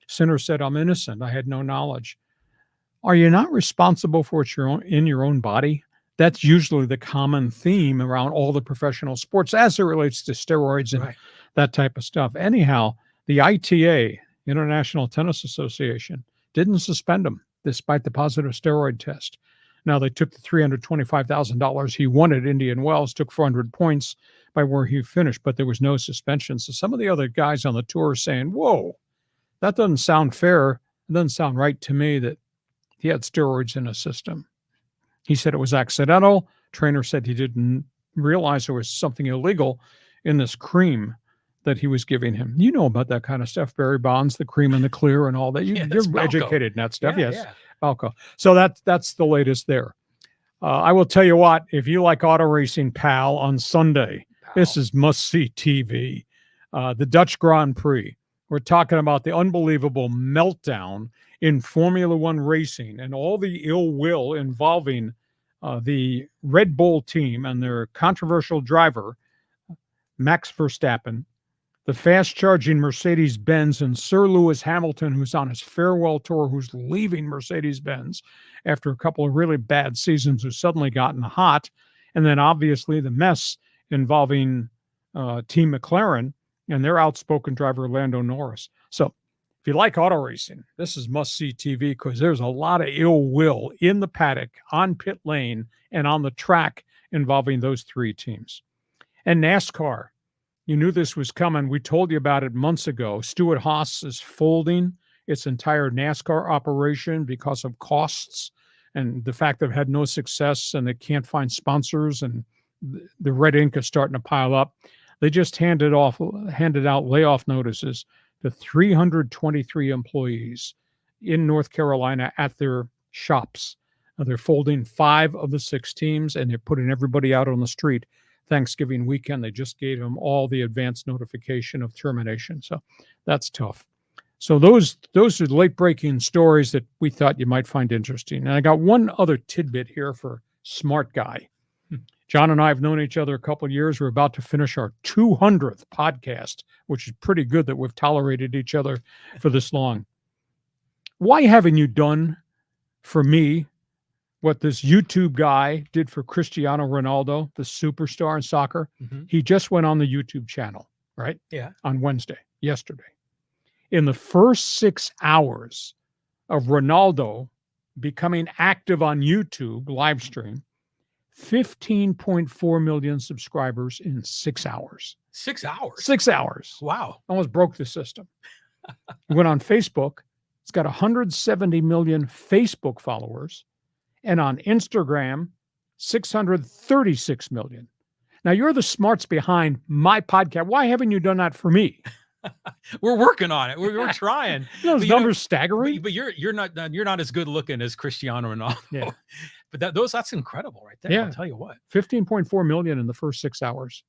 Sinner said, "I'm innocent. I had no knowledge." Are you not responsible for what's in your own body? That's usually the common theme around all the professional sports as it relates to steroids and that type of stuff. Anyhow, the ITA, International Tennis Association, didn't suspend him despite the positive steroid test. Now, they took the $325,000 he won at Indian Wells, took 400 points by where he finished, but there was no suspension. So some of the other guys on the tour are saying, whoa, that doesn't sound fair. It doesn't sound right to me that he had steroids in his system. He said it was accidental. Trainer said he didn't realize there was something illegal in this cream that he was giving him. You know about that kind of stuff, Barry Bonds, the cream and the clear and all that. You're educated in that stuff. Yes, Falco. So that's the latest there. I will tell you what, if you like auto racing, pal, on Sunday, this is must-see TV. The Dutch Grand Prix. We're talking about the unbelievable meltdown in Formula One racing and all the ill will involving the Red Bull team and their controversial driver, Max Verstappen, the fast-charging Mercedes-Benz, and Sir Lewis Hamilton, who's on his farewell tour, who's leaving Mercedes-Benz after a couple of really bad seasons, who's suddenly gotten hot. And then obviously the mess involving Team McLaren and their outspoken driver, Lando Norris. So if you like auto racing, this is must-see TV because there's a lot of ill will in the paddock, on pit lane, and on the track involving those three teams. And NASCAR. You knew this was coming. We told you about it months ago. Stewart-Haas is folding its entire NASCAR operation because of costs and the fact they've had no success and they can't find sponsors, and the red ink is starting to pile up. They just handed out layoff notices to 323 employees in North Carolina at their shops. They're folding 5 of the 6 teams, and they're putting everybody out on the street. Thanksgiving weekend, they just gave them all the advance notification of termination. So that's tough. So those are late-breaking stories that we thought you might find interesting. And I got one other tidbit here for Smart Guy. John and I have known each other a couple of years. We're about to finish our 200th podcast, which is pretty good that we've tolerated each other for this long. Why haven't you done for me what this YouTube guy did for Cristiano Ronaldo, the superstar in soccer? He just went on the YouTube channel, right? Yeah. On yesterday. In the first 6 hours of Ronaldo becoming active on YouTube live stream, 15.4 million subscribers in 6 hours. 6 hours? 6 hours. Wow. Almost broke the system. He went on Facebook. It's got 170 million Facebook followers. And on Instagram, 636 million. Now, you're the smarts behind my podcast. Why haven't you done that for me? We're working on it. We're trying. Those numbers staggering. But you're not as good looking as Cristiano Ronaldo. Yeah. But that's incredible right there. Yeah. I'll tell you what. 15.4 million in the first 6 hours.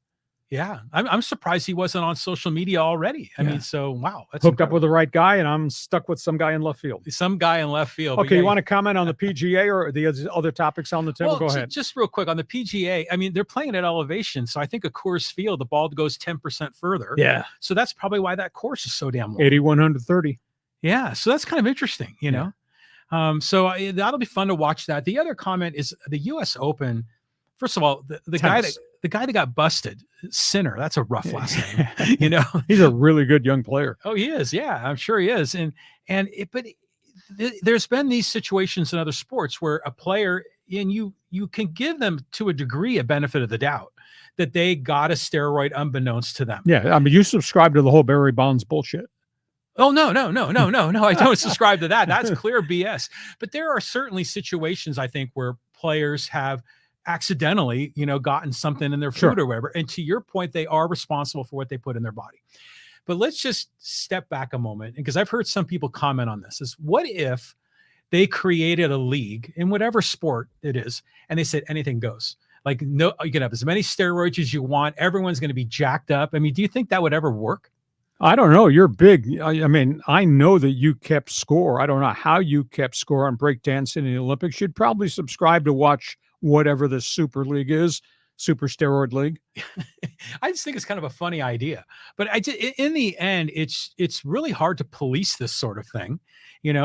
Yeah. I'm surprised he wasn't on social media already. I mean, so wow. That's hooked up with the right guy, and I'm stuck with some guy in left field. Some guy in left field. Okay, you want to comment on the PGA or the other topics on the table? Well, go ahead. Just real quick on the PGA. I mean, they're playing at elevation, so I think a Coors Field, the ball goes 10% further. Yeah. So that's probably why that course is so damn long. 8,130. Yeah. So that's kind of interesting, you know. So that'll be fun to watch that. The other comment is the U.S. Open. First of all, the guy that got busted, Sinner, that's a rough last name. You know, he's a really good young player. Oh, he is. Yeah, I'm sure he is. But there's been these situations in other sports where a player, and you can give them to a degree a benefit of the doubt that they got a steroid unbeknownst to them. Yeah, I mean, you subscribe to the whole Barry Bonds bullshit. Oh, no. I don't subscribe to that. That's clear BS. But there are certainly situations, I think, where players have accidentally, gotten something in their food or whatever. And to your point, they are responsible for what they put in their body. But let's just step back a moment, because I've heard some people comment on this, is what if they created a league in whatever sport it is, and they said anything goes? Like, no, you can have as many steroids as you want. Everyone's going to be jacked up. I mean, do you think that would ever work? I don't know. You're big. I mean, I know that you kept score. I don't know how you kept score on breakdance in the Olympics. You'd probably subscribe to watch whatever the Super League is, Super Steroid League. I just think it's kind of a funny idea, but in the end, it's really hard to police this sort of thing,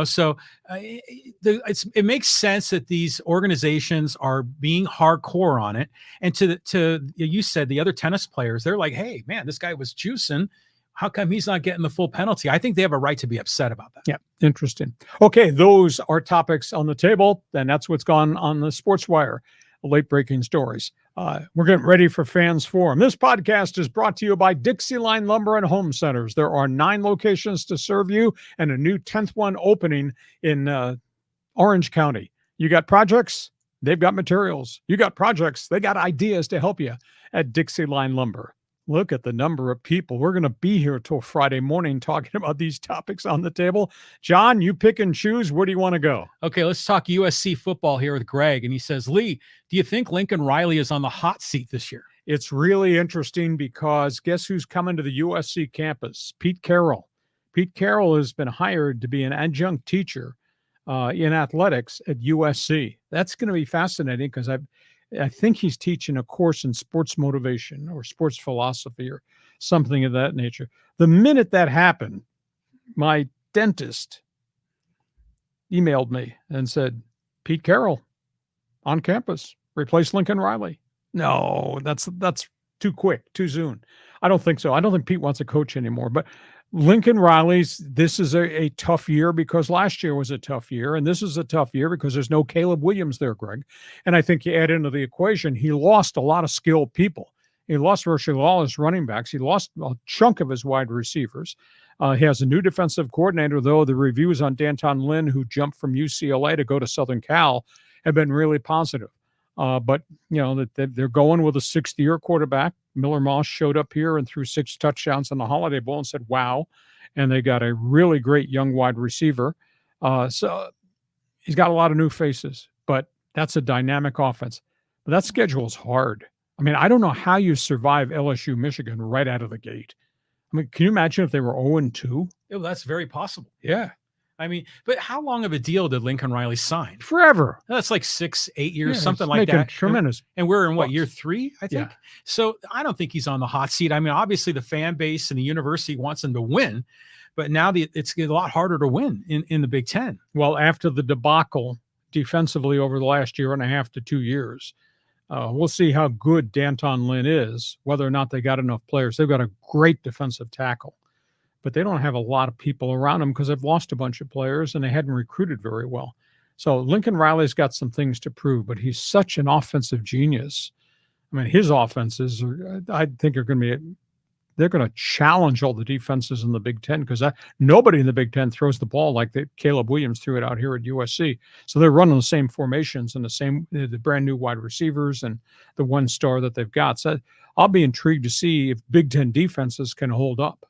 So it makes sense that these organizations are being hardcore on it. And to you said the other tennis players, they're like, hey, man, this guy was juicing. How come he's not getting the full penalty? I think they have a right to be upset about that. Yeah, interesting. Okay, those are topics on the table, and that's what's gone on the Sports Wire, late breaking stories. We're getting ready for Fans Forum. This podcast is brought to you by DIXIELINE Lumber and Home Centers. There are 9 locations to serve you and a new 10th one opening in Orange County. You got projects? They've got materials. You got projects? They got ideas to help you at DIXIELINE Lumber. Look at the number of people. We're going to be here till Friday morning talking about these topics on the table. John, you pick and choose. Where do you want to go? Okay, let's talk USC football here with Greg. And he says, Lee, do you think Lincoln Riley is on the hot seat this year? It's really interesting because guess who's coming to the USC campus? Pete Carroll. Pete Carroll has been hired to be an adjunct teacher in athletics at USC. That's going to be fascinating because I think he's teaching a course in sports motivation or sports philosophy or something of that nature. The minute that happened, my dentist emailed me and said, Pete Carroll on campus, replace Lincoln Riley. No, that's too quick, too soon. I don't think so. I don't think Pete wants to coach anymore, but Lincoln Riley's, this is a tough year because last year was a tough year, and this is a tough year because there's no Caleb Williams there, Greg. And I think you add into the equation, he lost a lot of skilled people. He lost virtually all his running backs. He lost a chunk of his wide receivers. He has a new defensive coordinator, though the reviews on Danton Lynn, who jumped from UCLA to go to Southern Cal, have been really positive. But, they're going with a 6th-year quarterback. Miller Moss showed up here and threw 6 touchdowns in the Holiday Bowl and said, wow. And they got a really great young wide receiver. So he's got a lot of new faces, but that's a dynamic offense. But that schedule is hard. I mean, I don't know how you survive LSU-Michigan right out of the gate. I mean, can you imagine if they were 0-2? Oh, that's very possible. Yeah. I mean, but how long of a deal did Lincoln Riley sign? Forever. That's like 6, 8 years, something like that. Tremendous. And we're in what, year 3, I think? Yeah. So I don't think he's on the hot seat. I mean, obviously the fan base and the university wants him to win, but now it's a lot harder to win in the Big Ten. Well, after the debacle defensively over the last year and a half to 2 years, we'll see how good Danton Lynn is, whether or not they got enough players. They've got a great defensive tackle, but they don't have a lot of people around them because they've lost a bunch of players and they hadn't recruited very well. So Lincoln Riley's got some things to prove, but he's such an offensive genius. I mean, his offenses, I think, they're going to challenge all the defenses in the Big Ten because nobody in the Big Ten throws the ball like Caleb Williams threw it out here at USC. So they're running the same formations and the brand new wide receivers and the 1 star that they've got. So I'll be intrigued to see if Big Ten defenses can hold up.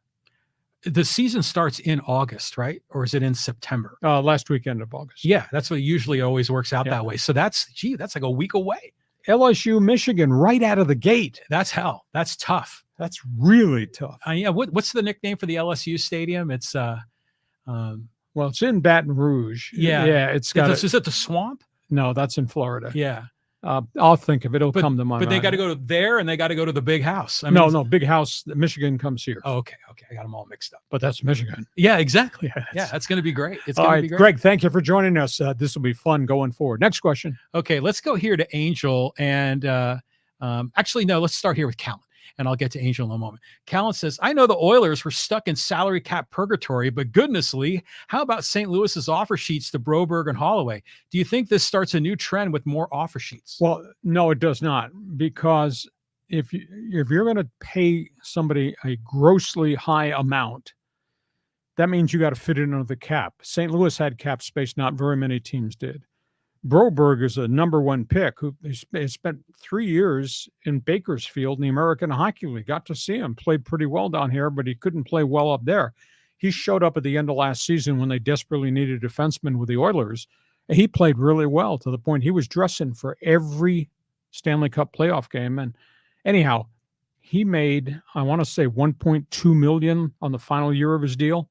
The season starts in August, right? Or is it in September? Last weekend of August. Yeah, that's what usually always works out that way. So that's like a week away. LSU-Michigan right out of the gate. That's hell. That's tough. That's really tough. Yeah. What's the nickname for the LSU stadium? It's it's in Baton Rouge. Yeah. It's got. Is it the Swamp? No, that's in Florida. Yeah. I'll think of it. It'll come to my mind. But they got to go there and they got to go to the Big House. I mean, no, Big House. Michigan comes here. Oh, okay. I got them all mixed up. But that's Michigan. Yeah, exactly. Yeah, that's going to be great. It's going to be great. Greg, thank you for joining us. This will be fun going forward. Next question. Okay, let's go here to Angel. And actually, no, let's start here with Callan. And I'll get to Angel in a moment. Callan says, I know the Oilers were stuck in salary cap purgatory, but goodness, Lee, how about St. Louis's offer sheets to Broberg and Holloway? Do you think this starts a new trend with more offer sheets? Well, no, it does not, because if you're going to pay somebody a grossly high amount, that means you got to fit it under the cap. St. Louis had cap space. Not very many teams did. Broberg is a number one pick who has spent 3 years in Bakersfield in the American Hockey League. Got to see him, played pretty well down here, but he couldn't play well up there. He showed up at the end of last season when they desperately needed a defenseman with the Oilers. And he played really well to the point he was dressing for every Stanley Cup playoff game. And anyhow, he made, I want to say, $1.2 million on the final year of his deal.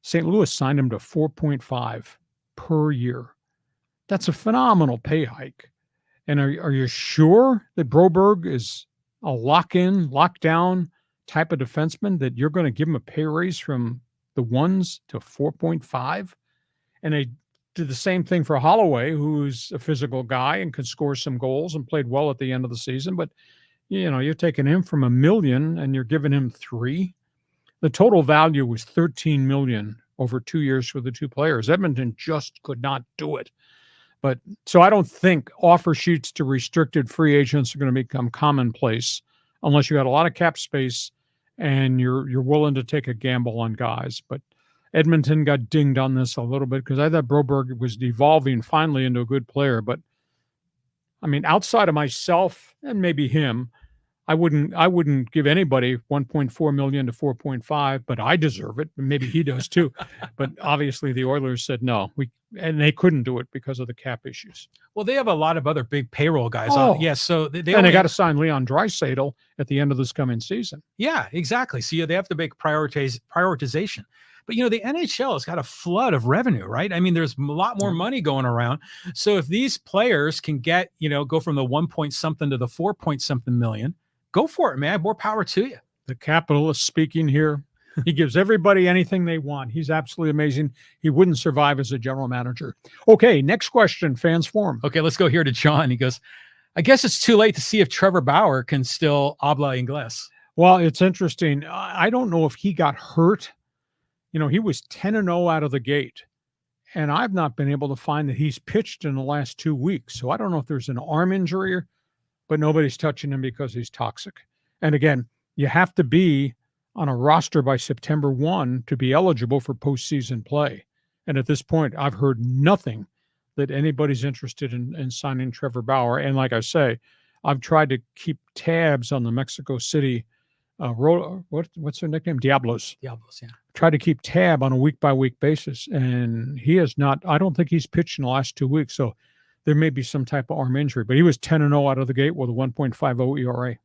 St. Louis signed him to $4.5 per year. That's a phenomenal pay hike. And are you sure that Broberg is a lock-in, lock-down type of defenseman that you're going to give him a pay raise from the 1s to 4.5? And they did the same thing for Holloway, who's a physical guy and could score some goals and played well at the end of the season. But, you're taking him from $1 million and you're giving him $3 million. The total value was $13 million over 2 years for the two players. Edmonton just could not do it. But so I don't think offer sheets to restricted free agents are going to become commonplace unless you got a lot of cap space and you're willing to take a gamble on guys. But Edmonton got dinged on this a little bit because I thought Broberg was evolving finally into a good player. But I mean, outside of myself and maybe him, I wouldn't give anybody 1.4 million to 4.5, but I deserve it. Maybe he does too. But obviously the Oilers said no. And they couldn't do it because of the cap issues. Well, they have a lot of other big payroll guys. Oh. Yes, so they got to sign Leon Draisaitl at the end of this coming season. Yeah, exactly. So they have to make prioritization. But the NHL has got a flood of revenue, right? I mean, there's a lot more money going around. So if these players can get, go from the 1 point something to the 4 point something million, go for it, man. More power to you. The capitalist speaking here. He gives everybody anything they want. He's absolutely amazing. He wouldn't survive as a general manager. Okay, next question, fans forum. Okay, let's go here to John. He goes, I guess it's too late to see if Trevor Bauer can still habla inglés. Well, it's interesting. I don't know if he got hurt. He was 10-0 out of the gate. And I've not been able to find that he's pitched in the last 2 weeks. So I don't know if there's an arm injury, but nobody's touching him because he's toxic. And again, you have to be on a roster by September 1 to be eligible for postseason play. And at this point, I've heard nothing that anybody's interested in signing Trevor Bauer. And like I say, I've tried to keep tabs on the Mexico City, what's their nickname? Diablos. Diablos, yeah. Try to keep tab on a week-by-week basis. And he has not, I don't think he's pitched in the last 2 weeks. So there may be some type of arm injury. But he was 10-0 out of the gate with a 1.50 ERA.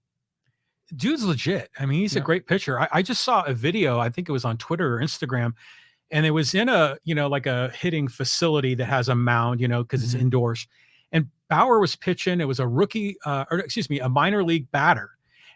Dude's legit. I mean, he's a great pitcher. I just saw a video, I think it was on Twitter or Instagram, and it was in a, like a hitting facility that has a mound, because it's indoors. And Bauer was pitching. It was a rookie, a minor league batter.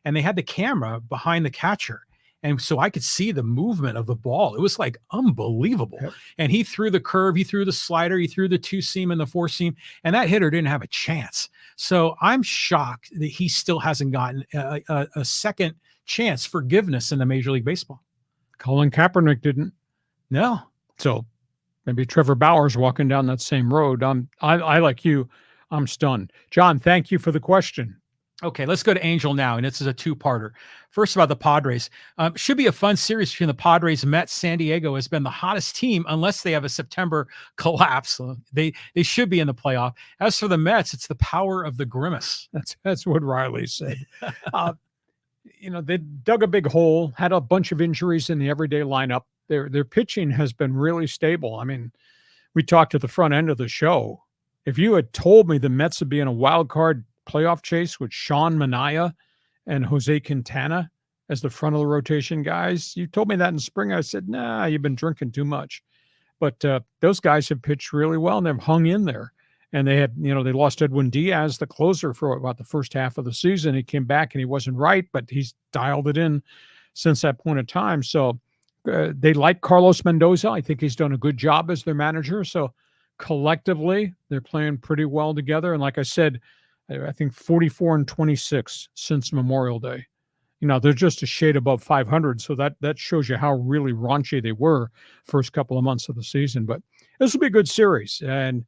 And they had the camera behind the catcher. And so I could see the movement of the ball. It was like unbelievable. Yep. And he threw the curve, he threw the slider, he threw the 2-seam and the 4-seam, and that hitter didn't have a chance. So I'm shocked that he still hasn't gotten a second chance forgiveness in the Major League Baseball. Colin Kaepernick didn't. No. So maybe Trevor Bauer's walking down that same road. I like you, I'm stunned. John, thank you for the question. Okay, let's go to Angel now, and this is a two-parter. First, about the Padres. Should be a fun series between the Padres and Mets. San Diego has been the hottest team unless they have a September collapse. They should be in the playoff. As for the Mets, it's the power of the grimace. That's what Riley said. They dug a big hole, had a bunch of injuries in the everyday lineup. Their pitching has been really stable. I mean, we talked at the front end of the show. If you had told me the Mets would be in a wild card playoff chase with Sean Manaea and Jose Quintana as the front of the rotation guys, you told me that in spring. I said, nah, you've been drinking too much. But those guys have pitched really well and they've hung in there. And they had, they lost Edwin Diaz, the closer, for about the first half of the season. He came back and he wasn't right, but he's dialed it in since that point in time. So they like Carlos Mendoza. I think he's done a good job as their manager. So collectively, they're playing pretty well together. And like I said, I think 44-26 since Memorial Day. They're just a shade above 500. So that shows you how really raunchy they were first couple of months of the season. But this will be a good series. And,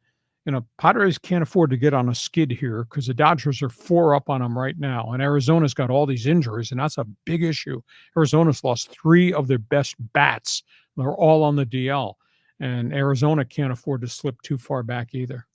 Padres can't afford to get on a skid here because the Dodgers are 4 up on them right now. And Arizona's got all these injuries, and that's a big issue. Arizona's lost 3 of their best bats. They're all on the DL. And Arizona can't afford to slip too far back either.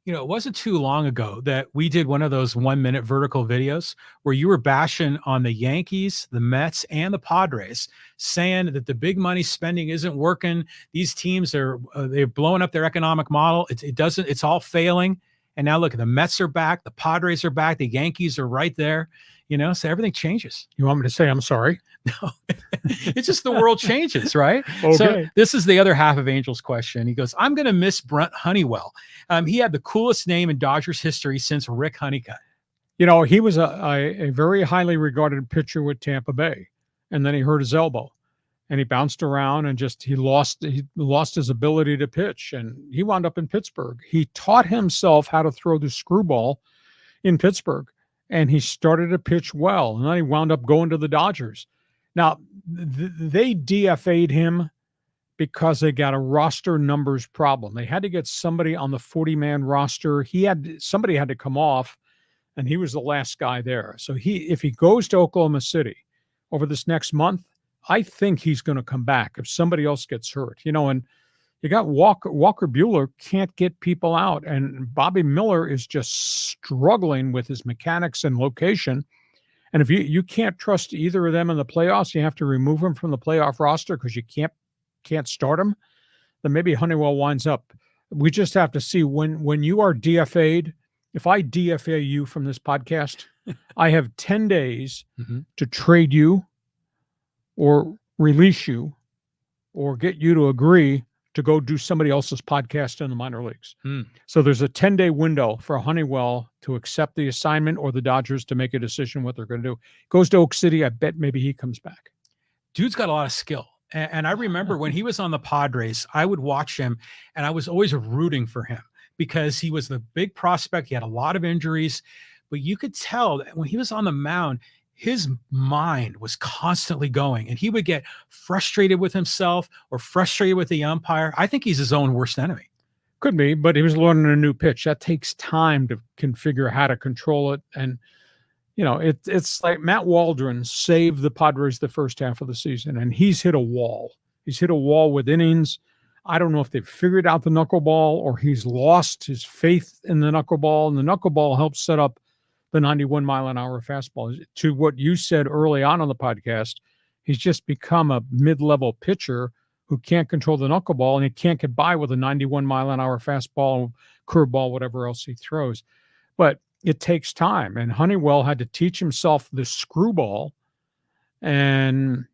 It wasn't too long ago that we did one of those 1-minute vertical videos where you were bashing on the Yankees, the Mets, and the Padres, saying that the big money spending isn't working. These teams they're blowing up their economic model. It's all failing. And now look, the Mets are back, the Padres are back, the Yankees are right there. So everything changes. You want me to say I'm sorry? No, it's just the world changes, right? Okay. So this is the other half of Angel's question. He goes, I'm going to miss Brent Honeywell. He had the coolest name in Dodgers history since Rick Honeycutt. He was a very highly regarded pitcher with Tampa Bay, and then he hurt his elbow, and he bounced around and he lost his ability to pitch, and he wound up in Pittsburgh. He taught himself how to throw the screwball in Pittsburgh, and he started to pitch well, and then he wound up going to the Dodgers. Now, they DFA'd him because they got a roster numbers problem. They had to get somebody on the 40-man roster. Somebody had to come off, and he was the last guy there. So if he goes to Oklahoma City over this next month, I think he's going to come back if somebody else gets hurt. And you got Walker Buehler can't get people out, and Bobby Miller is just struggling with his mechanics and location. And if you can't trust either of them in the playoffs, you have to remove them from the playoff roster because you can't start them, then maybe Honeywell winds up. We just have to see when you are DFA'd. If I DFA you from this podcast, I have 10 days to trade you or release you or get you to agree to go do somebody else's podcast in the minor leagues. So there's a 10-day window for Honeywell to accept the assignment or the Dodgers to make a decision what they're going to do. Goes to Oak City. I bet maybe he comes back. Dude's got a lot of skill. And I remember when he was on the Padres, I would watch him and I was always rooting for him because he was the big prospect. He had a lot of injuries, but you could tell that when he was on the mound, his mind was constantly going, and he would get frustrated with himself or frustrated with the umpire. I think he's his own worst enemy. Could be, but he was learning a new pitch. That takes time to configure how to control it. And, it's like Matt Waldron saved the Padres the first half of the season, and he's hit a wall. He's hit a wall with innings. I don't know if they've figured out the knuckleball or he's lost his faith in the knuckleball, and the knuckleball helps set up the 91-mile-an-hour fastball. To what you said early on the podcast, he's just become a mid-level pitcher who can't control the knuckleball, and he can't get by with a 91-mile-an-hour fastball, curveball, whatever else he throws. But it takes time, and Honeywell had to teach himself the screwball, and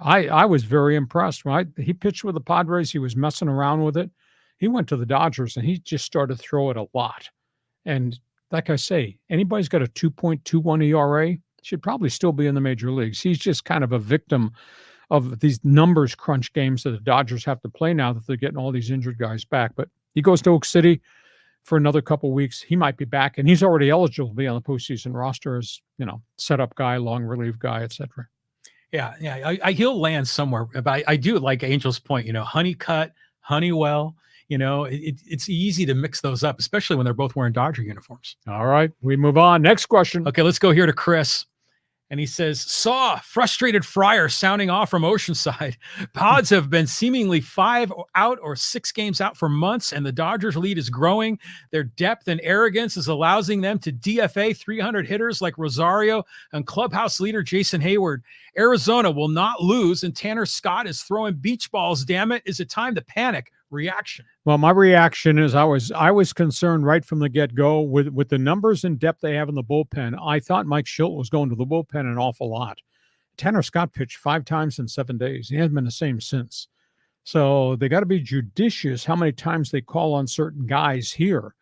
I was very impressed. When he pitched with the Padres, he was messing around with it. He went to the Dodgers, and he just started to throw it a lot. And like I say, anybody's got a 2.21 ERA should probably still be in the major leagues. He's just kind of a victim of these numbers crunch games that the Dodgers have to play now that they're getting all these injured guys back. But he goes to Oak City for another couple of weeks. He might be back, and he's already eligible to be on the postseason roster as, setup guy, long relief guy, etc. Yeah. He'll land somewhere. But I do like Angel's point, Honeycutt, Honeywell. It's easy to mix those up, especially when they're both wearing Dodger uniforms. All right, we move on. Next question. Okay, let's go here to Chris. And he says, saw frustrated Fryer sounding off from Oceanside. Pods have been seemingly 5 out or 6 games out for months, and the Dodgers lead is growing. Their depth and arrogance is allowing them to DFA 300 hitters like Rosario and clubhouse leader Jason Hayward. Arizona will not lose, and Tanner Scott is throwing beach balls. Damn it. Is it time to panic? Reaction. Well, my reaction is I was concerned right from the get-go with the numbers and depth they have in the bullpen. I thought Mike Schilt was going to the bullpen an awful lot. Tanner Scott pitched 5 times in 7 days. He hasn't been the same since. So they got to be judicious how many times they call on certain guys here.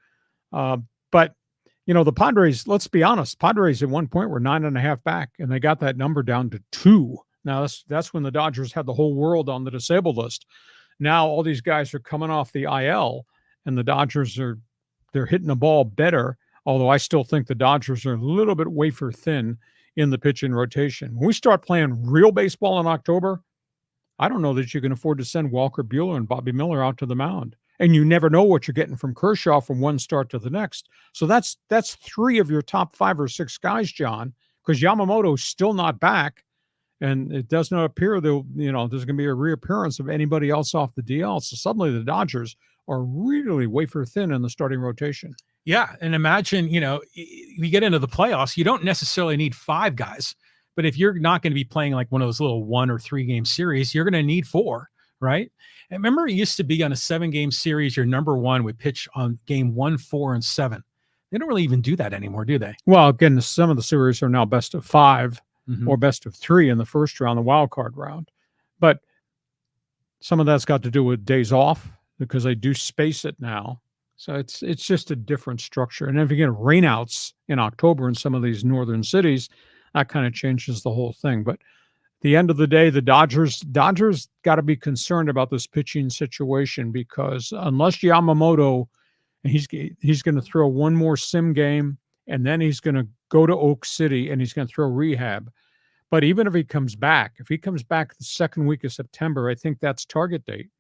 But the Padres, let's be honest, Padres at one point were 9.5 back, and they got that number down to 2. Now that's when the Dodgers had the whole world on the disabled list. Now all these guys are coming off the IL, and the Dodgers they're hitting the ball better, although I still think the Dodgers are a little bit wafer thin in the pitching rotation. When we start playing real baseball in October, I don't know that you can afford to send Walker Buehler and Bobby Miller out to the mound. And you never know what you're getting from Kershaw from one start to the next. So that's 3 of your top 5 or 6 guys, John, because Yamamoto's still not back. And it does not appear there's going to be a reappearance of anybody else off the DL. So suddenly the Dodgers are really wafer thin in the starting rotation. Yeah. And imagine, we get into the playoffs, you don't necessarily need 5 guys, but if you're not going to be playing like one of those little 1 or 3 game series, you're going to need 4, right? And remember, it used to be on a 7-game series, your number 1 would pitch on game 1, 4, and 7. They don't really even do that anymore, do they? Well, again, some of the series are now best of 5 or best of 3 in the first round, the wild card round. But some of that's got to do with days off because they do space it now. So it's just a different structure. And if you get rainouts in October in some of these northern cities, that kind of changes the whole thing. But at the end of the day, the Dodgers got to be concerned about this pitching situation because unless Yamamoto, and he's going to throw one more sim game, and then he's going to go to Oak City and he's going to throw rehab. But even if he comes back the second week of September, I think that's target date.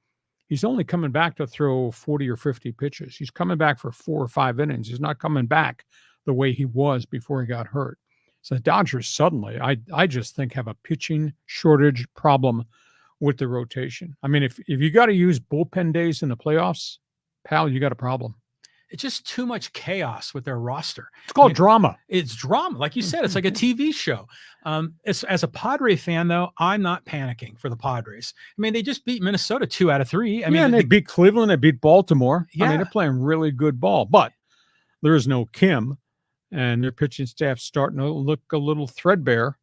He's only coming back to throw 40 or 50 pitches. He's coming back for 4 or 5 innings. He's not coming back the way he was before he got hurt. So the Dodgers suddenly, I just think, have a pitching shortage problem with the rotation. I mean, if you got to use bullpen days in the playoffs, pal, you got a problem. It's just too much chaos with their roster. It's called drama. It's drama. Like you said, it's like a TV show. As a Padre fan, though, I'm not panicking for the Padres. I mean, they just beat Minnesota 2 out of 3. I mean, and they beat Cleveland. They beat Baltimore. Yeah. I mean, they're playing really good ball. But there is no Kim, and their pitching staff's starting to look a little threadbare.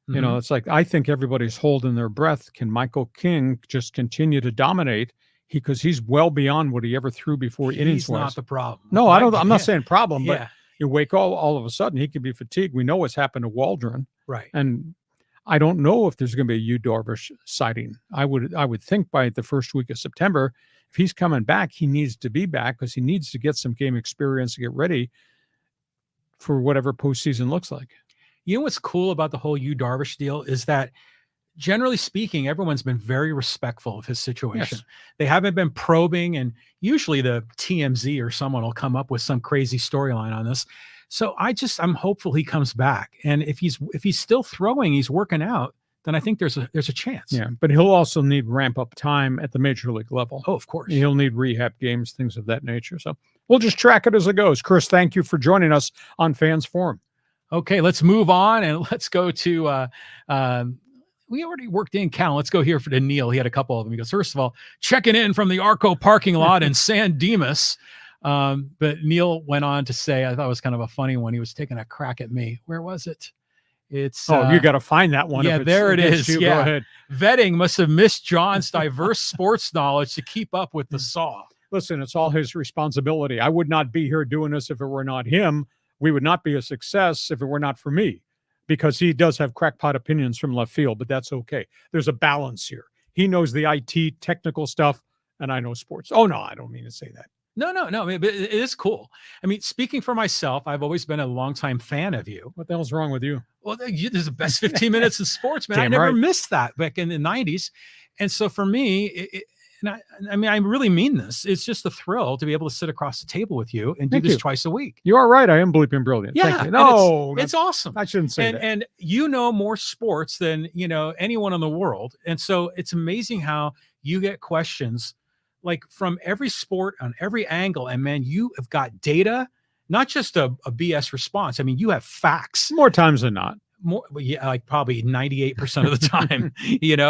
You know, it's like I think everybody's holding their breath. Can Michael King just continue to dominate? Because he's well beyond what he ever threw before innings was. He's not the problem. No, I'm not saying problem, Yeah. but you wake all of a sudden, he could be fatigued. We know what's happened to Waldron. Right. And I don't know if there's going to be a Yu Darvish sighting. I would think by the first week of September, if he's coming back, he needs to be back because he needs to get some game experience to get ready for whatever postseason looks like. You know what's cool about the whole Yu Darvish deal is that, generally speaking, everyone's been very respectful of his situation. Yes. They haven't been probing, and usually the TMZ or someone will come up with some crazy storyline on this. So I'm hopeful he comes back. And if he's still throwing, he's working out, then I think there's a chance. Yeah, but he'll also need ramp up time at the major league level. Oh, of course. He'll need rehab games, things of that nature. So we'll just track it as it goes. Chris, thank you for joining us on Fans Forum. Okay, let's move on and let's go to we already worked in Cal. Let's go here to Neil. He had a couple of them. He goes, first of all, checking in from the Arco parking lot in San Dimas. But Neil went on to say, I thought it was kind of a funny one. He was taking a crack at me. Where was it? It's you got to find that one. Yeah, there it is. You. Yeah. Go ahead. Vetting must have missed John's diverse sports knowledge to keep up with the saw. Listen, it's all his responsibility. I would not be here doing this if it were not him. We would not be a success if it were not for me. Because he does have crackpot opinions from left field, but that's okay. There's a balance here. He knows the IT technical stuff, and I know sports. Oh, no, I don't mean to say that. No. But it is cool. I mean, speaking for myself, I've always been a longtime fan of you. What the hell's wrong with you? Well, there's the best 15 minutes in sports, man. Damn I never right. missed that back in the 90s. And so for me, I mean, I really mean this. It's just a thrill to be able to sit across the table with you and do this twice a week. You are right. I am bleeping brilliant. Yeah. Thank you. No, it's awesome. I shouldn't say that. And you know more sports than, anyone in the world. And so it's amazing how you get questions like from every sport on every angle. And man, you have got data, not just a BS response. I mean, you have facts. More times than not. More, yeah, like probably 98% of the time,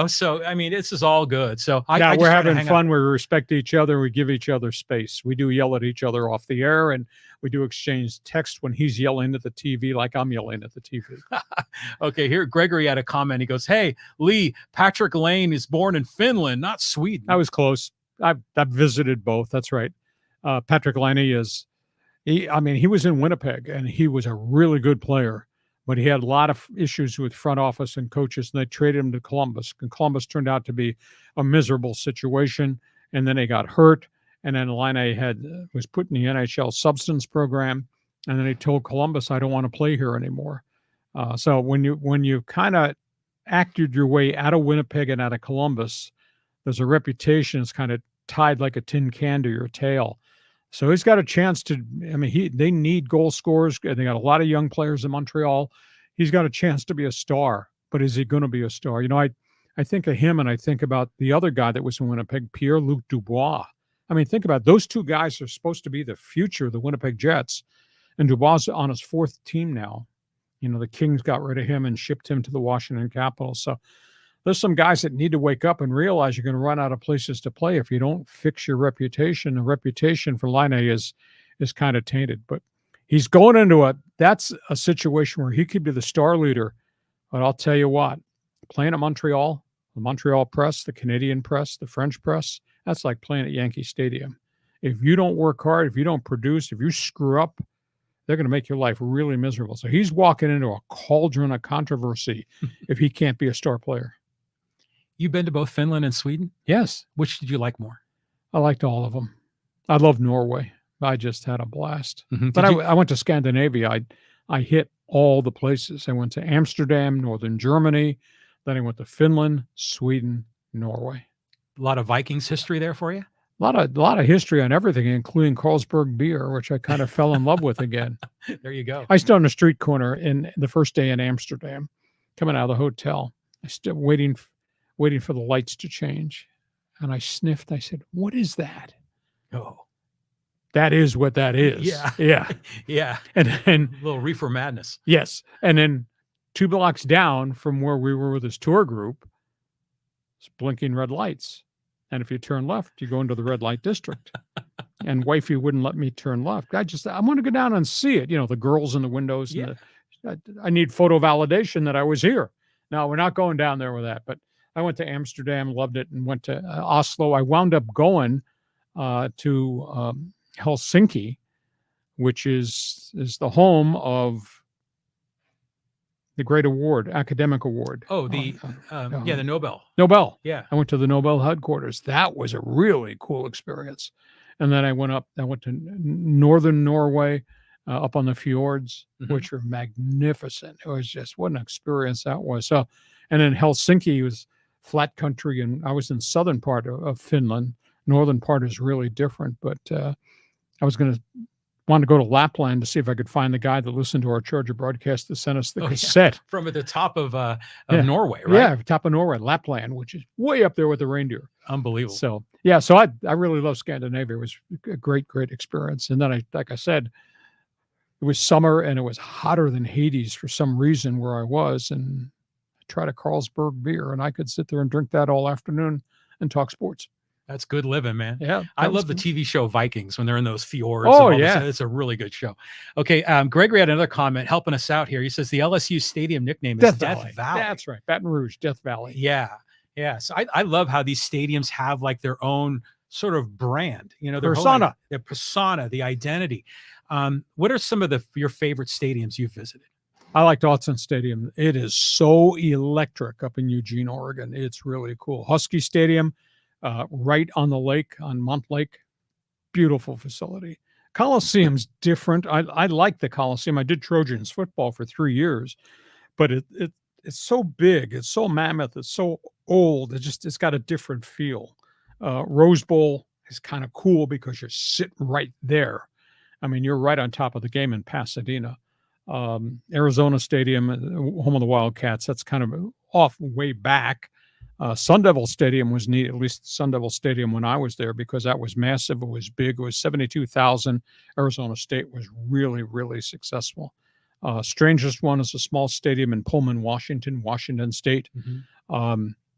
So I mean, this is all good. So we're having fun. We respect each other. We give each other space. We do yell at each other off the air, and we do exchange text when he's yelling at the TV, like I'm yelling at the TV. Okay, here Gregory had a comment. He goes, "Hey, Lee, Patrick Lane is born in Finland, not Sweden." I was close. I've visited both. That's right. Patrick Lane he was in Winnipeg, and he was a really good player. But he had a lot of issues with front office and coaches, and they traded him to Columbus. And Columbus turned out to be a miserable situation. And then he got hurt. And then Laine was put in the NHL substance program. And then he told Columbus, I don't want to play here anymore. So when you kind of acted your way out of Winnipeg and out of Columbus, there's a reputation that's kind of tied like a tin can to your tail. So he's got a chance to, they need goal scorers. They got a lot of young players in Montreal. He's got a chance to be a star, but is he going to be a star? I think of him and I think about the other guy that was in Winnipeg, Pierre-Luc Dubois. I mean, think about it. Those two guys are supposed to be the future of the Winnipeg Jets. And Dubois is on his fourth team now. You know, the Kings got rid of him and shipped him to the Washington Capitals. So there's some guys that need to wake up and realize you're going to run out of places to play if you don't fix your reputation. The reputation for Line is kind of tainted. But he's going into that's a situation where he could be the star leader. But I'll tell you what, playing at Montreal, the Montreal press, the Canadian press, the French press, that's like playing at Yankee Stadium. If you don't work hard, if you don't produce, if you screw up, they're going to make your life really miserable. So he's walking into a cauldron of controversy if he can't be a star player. You've been to both Finland and Sweden? Yes. Which did you like more? I liked all of them. I love Norway. I just had a blast. Mm-hmm. But I went to Scandinavia. I hit all the places. I went to Amsterdam, northern Germany. Then I went to Finland, Sweden, Norway. A lot of Vikings history there for you? A lot of history on everything, including Carlsberg beer, which I kind of fell in love with again. There you go. I stood on a street corner in the first day in Amsterdam, coming out of the hotel. I stood waiting for the lights to change. And I sniffed. I said, "What is that?" Oh, that is what that is. Yeah. Yeah. Yeah. And A little reefer madness. yes. And then 2 blocks down from where we were with this tour group, it's blinking red lights. And if you turn left, you go into the red light district. And wifey wouldn't let me turn left. I want to go down and see it. You know, the girls in the windows. Yeah. And I need photo validation that I was here. No, we're not going down there with that. But I went to Amsterdam, loved it, and went to Oslo. I wound up going to Helsinki, which is the home of the great award, academic award. Oh, the Nobel. Nobel. Yeah. I went to the Nobel headquarters. That was a really cool experience. And then I went to northern Norway, up on the fjords, which were magnificent. It was just, what an experience that was. So, and then Helsinki was flat country, and I was in southern part of Finland. Northern part is really different, but I was wanted to go to Lapland to see if I could find the guy that listened to our Charger broadcast that sent us the cassette. Yeah. From at the top of Norway, right? Yeah, top of Norway, Lapland, which is way up there with the reindeer. Unbelievable. So, yeah, so I really love Scandinavia. It was a great experience. And then like I said, it was summer and it was hotter than Hades for some reason where I was. And I tried a Carlsberg beer, and I could sit there and drink that all afternoon and talk sports. That's good living, man. Yeah. I love the TV show Vikings when they're in those fjords. Oh, yeah. It's a really good show. Okay. Gregory had another comment helping us out here. He says the LSU stadium nickname is Death Valley. That's right. Baton Rouge, Death Valley. Yeah. Yeah. So I love how these stadiums have like their own sort of brand, you know, their persona. Their persona, the identity. What are some of your favorite stadiums you've visited? I liked Autzen Stadium. It is so electric up in Eugene, Oregon. It's really cool. Husky Stadium, right on the lake, on Mont Lake. Beautiful facility. Coliseum's different. I like the Coliseum. I did Trojans football for 3 years, but it's so big. It's so mammoth. It's so old. It's got a different feel. Rose Bowl is kind of cool because you're sitting right there. I mean, you're right on top of the game in Pasadena. Arizona Stadium, home of the Wildcats, that's kind of off way back. Sun Devil Stadium was neat, at least Sun Devil Stadium when I was there, because that was massive. It was big. It was 72,000. Arizona State was really, really successful. Strangest one is a small stadium in Pullman, Washington State.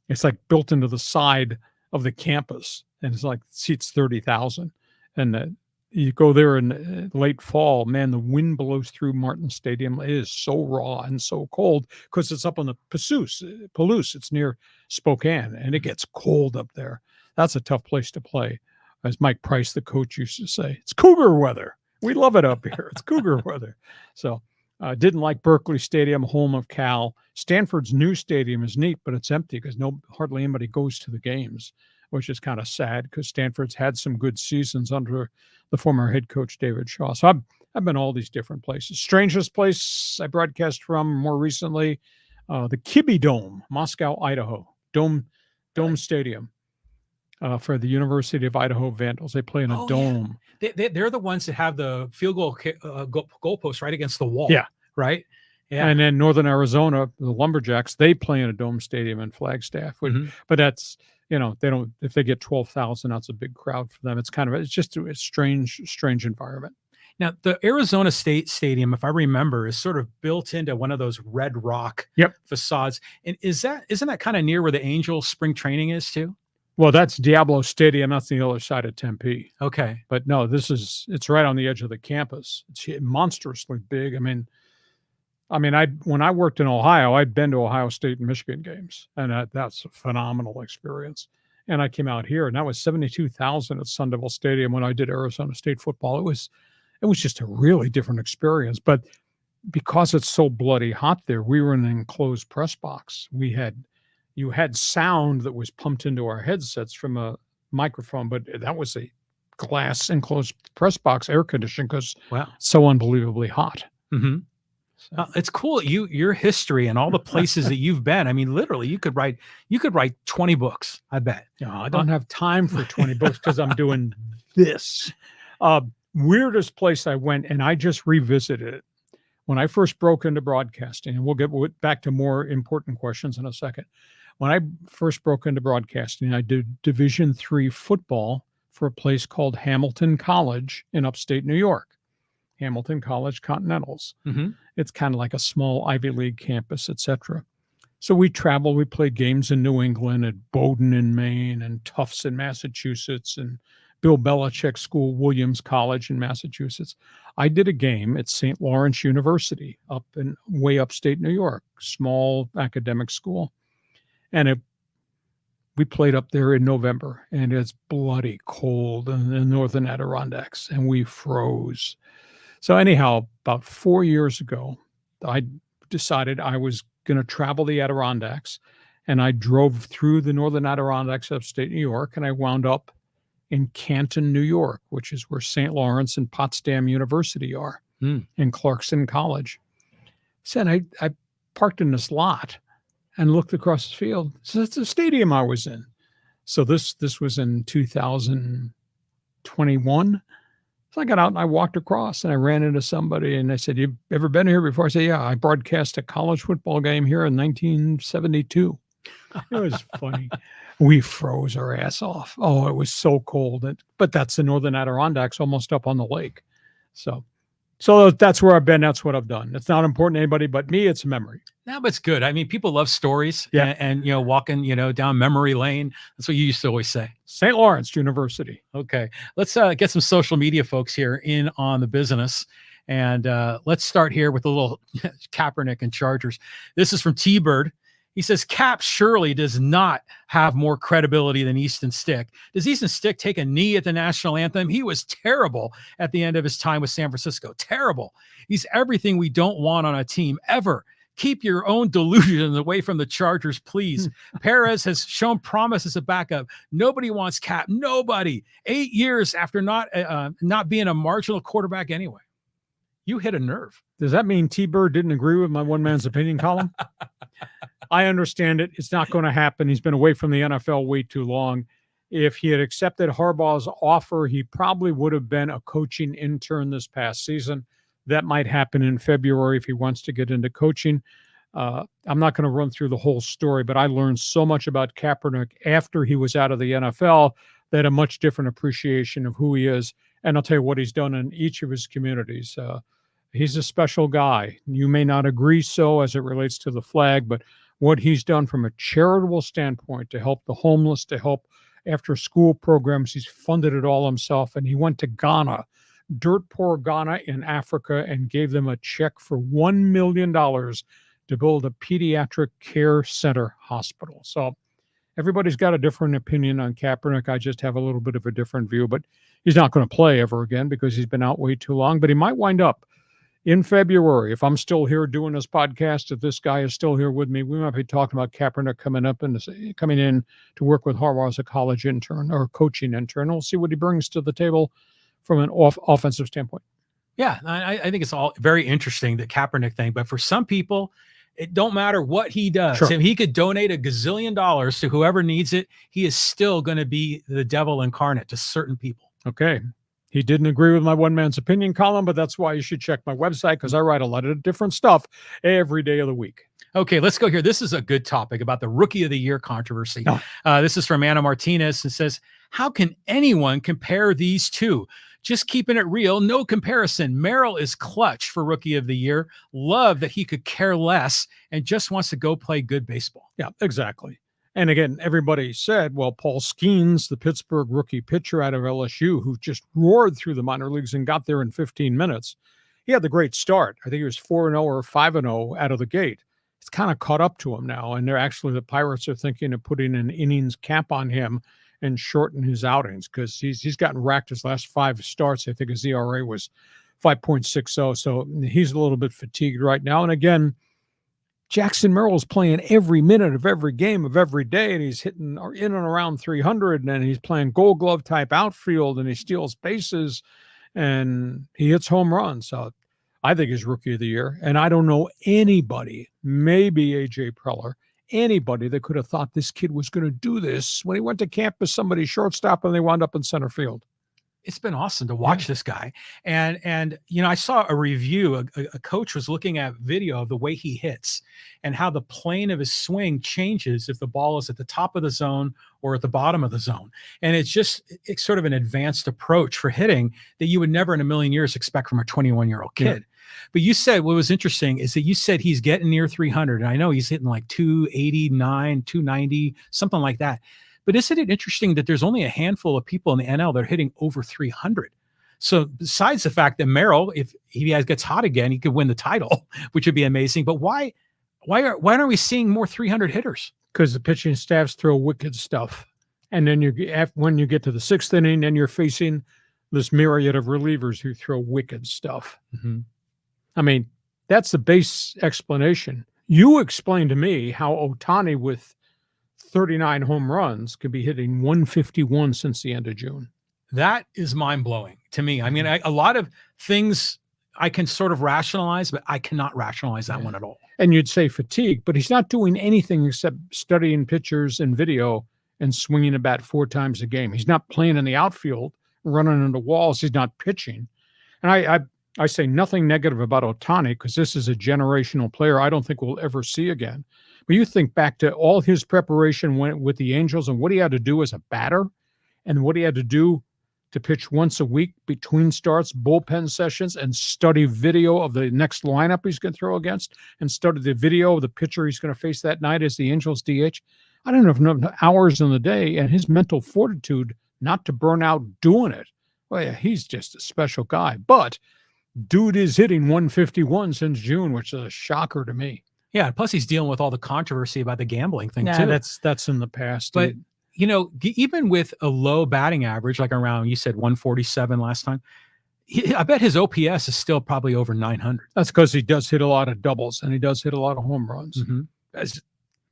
It's like built into the side of the campus, and it's like seats 30,000. And you go there in late fall, man, the wind blows through Martin Stadium. It is so raw and so cold because it's up on the Palouse. It's near Spokane, and it gets cold up there. That's a tough place to play. As Mike Price, the coach, used to say, it's cougar weather. We love it up here. It's cougar weather. So didn't like Berkeley Stadium, home of Cal. Stanford's new stadium is neat, but it's empty because hardly anybody goes to the games, which is kind of sad because Stanford's had some good seasons under the former head coach, David Shaw. So I've been all these different places. Strangest place I broadcast from more recently, the Kibbe Dome, Moscow, Idaho. Dome Stadium for the University of Idaho Vandals. They play in a dome. Yeah. They're the ones that have the field goal goalpost right against the wall. Yeah. Right? Yeah. And then Northern Arizona, the Lumberjacks, they play in a dome stadium in Flagstaff. But they don't, if they get 12,000, that's a big crowd for them. It's just a strange environment. Now, the Arizona State Stadium, if I remember, is sort of built into one of those red rock facades. And isn't that kind of near where the Angels spring training is too? Well, that's Diablo Stadium. That's the other side of Tempe. Okay. But no, it's right on the edge of the campus. It's monstrously big. When I worked in Ohio, I'd been to Ohio State and Michigan games, and that's a phenomenal experience. And I came out here, and that was 72,000 at Sun Devil Stadium when I did Arizona State football. It was just a really different experience. But because it's so bloody hot there, we were in an enclosed press box. You had sound that was pumped into our headsets from a microphone, but that was a glass enclosed press box, air conditioned, because so unbelievably hot. Mm-hmm. So. It's cool. Your history and all the places that you've been. I mean, literally, you could write 20 books. I bet. No, I don't have time for 20 books because I'm doing this. Weirdest place I went, and I just revisited it when I first broke into broadcasting. And we'll get back to more important questions in a second. When I first broke into broadcasting, I did Division III football for a place called Hamilton College in upstate New York. Hamilton College Continentals. Mm-hmm. It's kind of like a small Ivy League campus, etc. So we traveled. We played games in New England, at Bowdoin in Maine, and Tufts in Massachusetts, and Bill Belichick's school, Williams College in Massachusetts. I did a game at St. Lawrence University up in way upstate New York, small academic school. And we played up there in November, and it's bloody cold in the northern Adirondacks, and we froze. So anyhow, about 4 years ago, I decided I was going to travel the Adirondacks, and I drove through the northern Adirondacks, upstate New York, and I wound up in Canton, New York, which is where St. Lawrence and Potsdam University are, and Clarkson College. So I parked in this lot and looked across the field. So it's the stadium I was in. So this was in 2021. So I got out and I walked across and I ran into somebody and they said, "You've ever been here before?" I said, "Yeah, I broadcast a college football game here in 1972. It was funny. We froze our ass off. Oh, it was so cold. But that's the northern Adirondacks, almost up on the lake. So that's where I've been. That's what I've done. It's not important to anybody but me. It's a memory. No, but it's good. I mean, people love stories. Yeah. And walking, down memory lane. That's what you used to always say. St. Lawrence University. Okay. Let's get some social media folks here in on the business. And let's start here with a little Kaepernick and Chargers. This is from T-Bird. He says, Cap surely does not have more credibility than Easton Stick. Does Easton Stick take a knee at the national anthem? He was terrible at the end of his time with San Francisco. Terrible. He's everything we don't want on a team ever. Keep your own delusions away from the Chargers, please. Perez has shown promise as a backup. Nobody wants Cap. Nobody. 8 years after not being a marginal quarterback anyway. You hit a nerve. Does that mean T-Bird didn't agree with my one man's opinion column? I understand it. It's not going to happen. He's been away from the NFL way too long. If he had accepted Harbaugh's offer, he probably would have been a coaching intern this past season. That might happen in February if he wants to get into coaching. I'm not going to run through the whole story, but I learned so much about Kaepernick after he was out of the NFL that a much different appreciation of who he is. And I'll tell you what he's done in each of his communities. He's a special guy. You may not agree so as it relates to the flag, but what he's done from a charitable standpoint to help the homeless, to help after school programs, he's funded it all himself. And he went to Ghana, dirt poor Ghana in Africa, and gave them a check for $1 million to build a pediatric care center hospital. So everybody's got a different opinion on Kaepernick. I just have a little bit of a different view, but he's not going to play ever again because he's been out way too long, but he might wind up in February. If I'm still here doing this podcast, if this guy is still here with me, we might be talking about Kaepernick coming in to work with Harbaugh as a college intern or coaching intern. We'll see what he brings to the table from an offensive standpoint. Yeah, I think it's all very interesting, the Kaepernick thing. But for some people, it don't matter what he does. Sure. If he could donate $1 gazillion to whoever needs it, he is still going to be the devil incarnate to certain people. Okay. He didn't agree with my one man's opinion column, but that's why you should check my website, because I write a lot of different stuff every day of the week. Okay, let's go here. This is a good topic about the Rookie of the Year controversy. This is from Anna Martinez. It says, how can anyone compare these two? Just keeping it real, no comparison. Merrill is clutch for Rookie of the Year. Love that he could care less and just wants to go play good baseball. Yeah, exactly. And again, everybody said, well, Paul Skeens, the Pittsburgh rookie pitcher out of LSU, who just roared through the minor leagues and got there in 15 minutes, he had the great start. I think he was 4-0 or 5-0 out of the gate. It's kind of caught up to him now, and the Pirates are thinking of putting an innings cap on him and shorten his outings, because he's gotten racked his last 5 starts. I think his ERA was 5.60, so he's a little bit fatigued right now. And again, Jackson Merrill's playing every minute of every game of every day, and he's hitting in and around 300, and he's playing Gold Glove type outfield, and he steals bases, and he hits home runs. So I think he's Rookie of the Year, and I don't know anybody, maybe A.J. Preller, anybody that could have thought this kid was going to do this when he went to camp as somebody's shortstop and they wound up in center field. It's been awesome to watch this guy. And you know, I saw a review, a coach was looking at video of the way he hits and how the plane of his swing changes if the ball is at the top of the zone or at the bottom of the zone. And it's sort of an advanced approach for hitting that you would never in a million years expect from a 21-year-old kid. Yeah. But you said what was interesting is that you said he's getting near 300. And I know he's hitting like 289, 290, something like that. But isn't it interesting that there's only a handful of people in the NL that are hitting over 300? So besides the fact that Merrill, if he gets hot again, he could win the title, which would be amazing. But why aren't we seeing more 300 hitters? Because the pitching staffs throw wicked stuff. And then when you get to the 6th inning, then you're facing this myriad of relievers who throw wicked stuff. Mm-hmm. I mean, that's the base explanation. You explained to me how Ohtani with 39 home runs could be hitting 151 since the end of June. That is mind-blowing to me. I mean, a lot of things I can sort of rationalize, but I cannot rationalize that one at all. And you'd say fatigue, but he's not doing anything except studying pitchers and video and swinging a bat 4 times a game. He's not playing in the outfield, running into walls. He's not pitching. And I say nothing negative about Ohtani, because this is a generational player I don't think we'll ever see again. But you think back to all his preparation with the Angels and what he had to do as a batter and what he had to do to pitch once a week between starts, bullpen sessions, and study video of the next lineup he's going to throw against and study the video of the pitcher he's going to face that night as the Angels DH. I don't know if enough hours in the day, and his mental fortitude not to burn out doing it. Well, yeah, he's just a special guy. But dude is hitting 151 since June, which is a shocker to me. Yeah, and plus he's dealing with all the controversy about the gambling thing too. That's in the past. But you know, even with a low batting average, like around, you said 147 last time, I bet his OPS is still probably over 900. That's because he does hit a lot of doubles and he does hit a lot of home runs. Mm-hmm. That's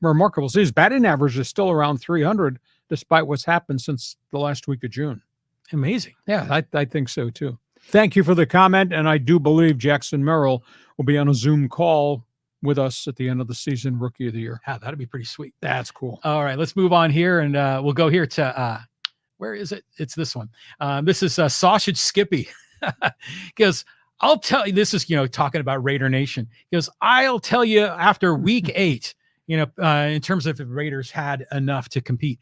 remarkable. See, his batting average is still around 300 despite what's happened since the last week of June. Amazing. Yeah, I think so too. Thank you for the comment, and I do believe Jackson Merrill will be on a Zoom call with us at the end of the season, Rookie of the Year. Yeah, that'd be pretty sweet. That's cool. All right, let's move on here, and we'll go here to where is it? It's this one. This is Sausage Skippy. He goes, I'll tell you, this is, talking about Raider Nation. He goes, I'll tell you after week 8, in terms of if Raiders had enough to compete.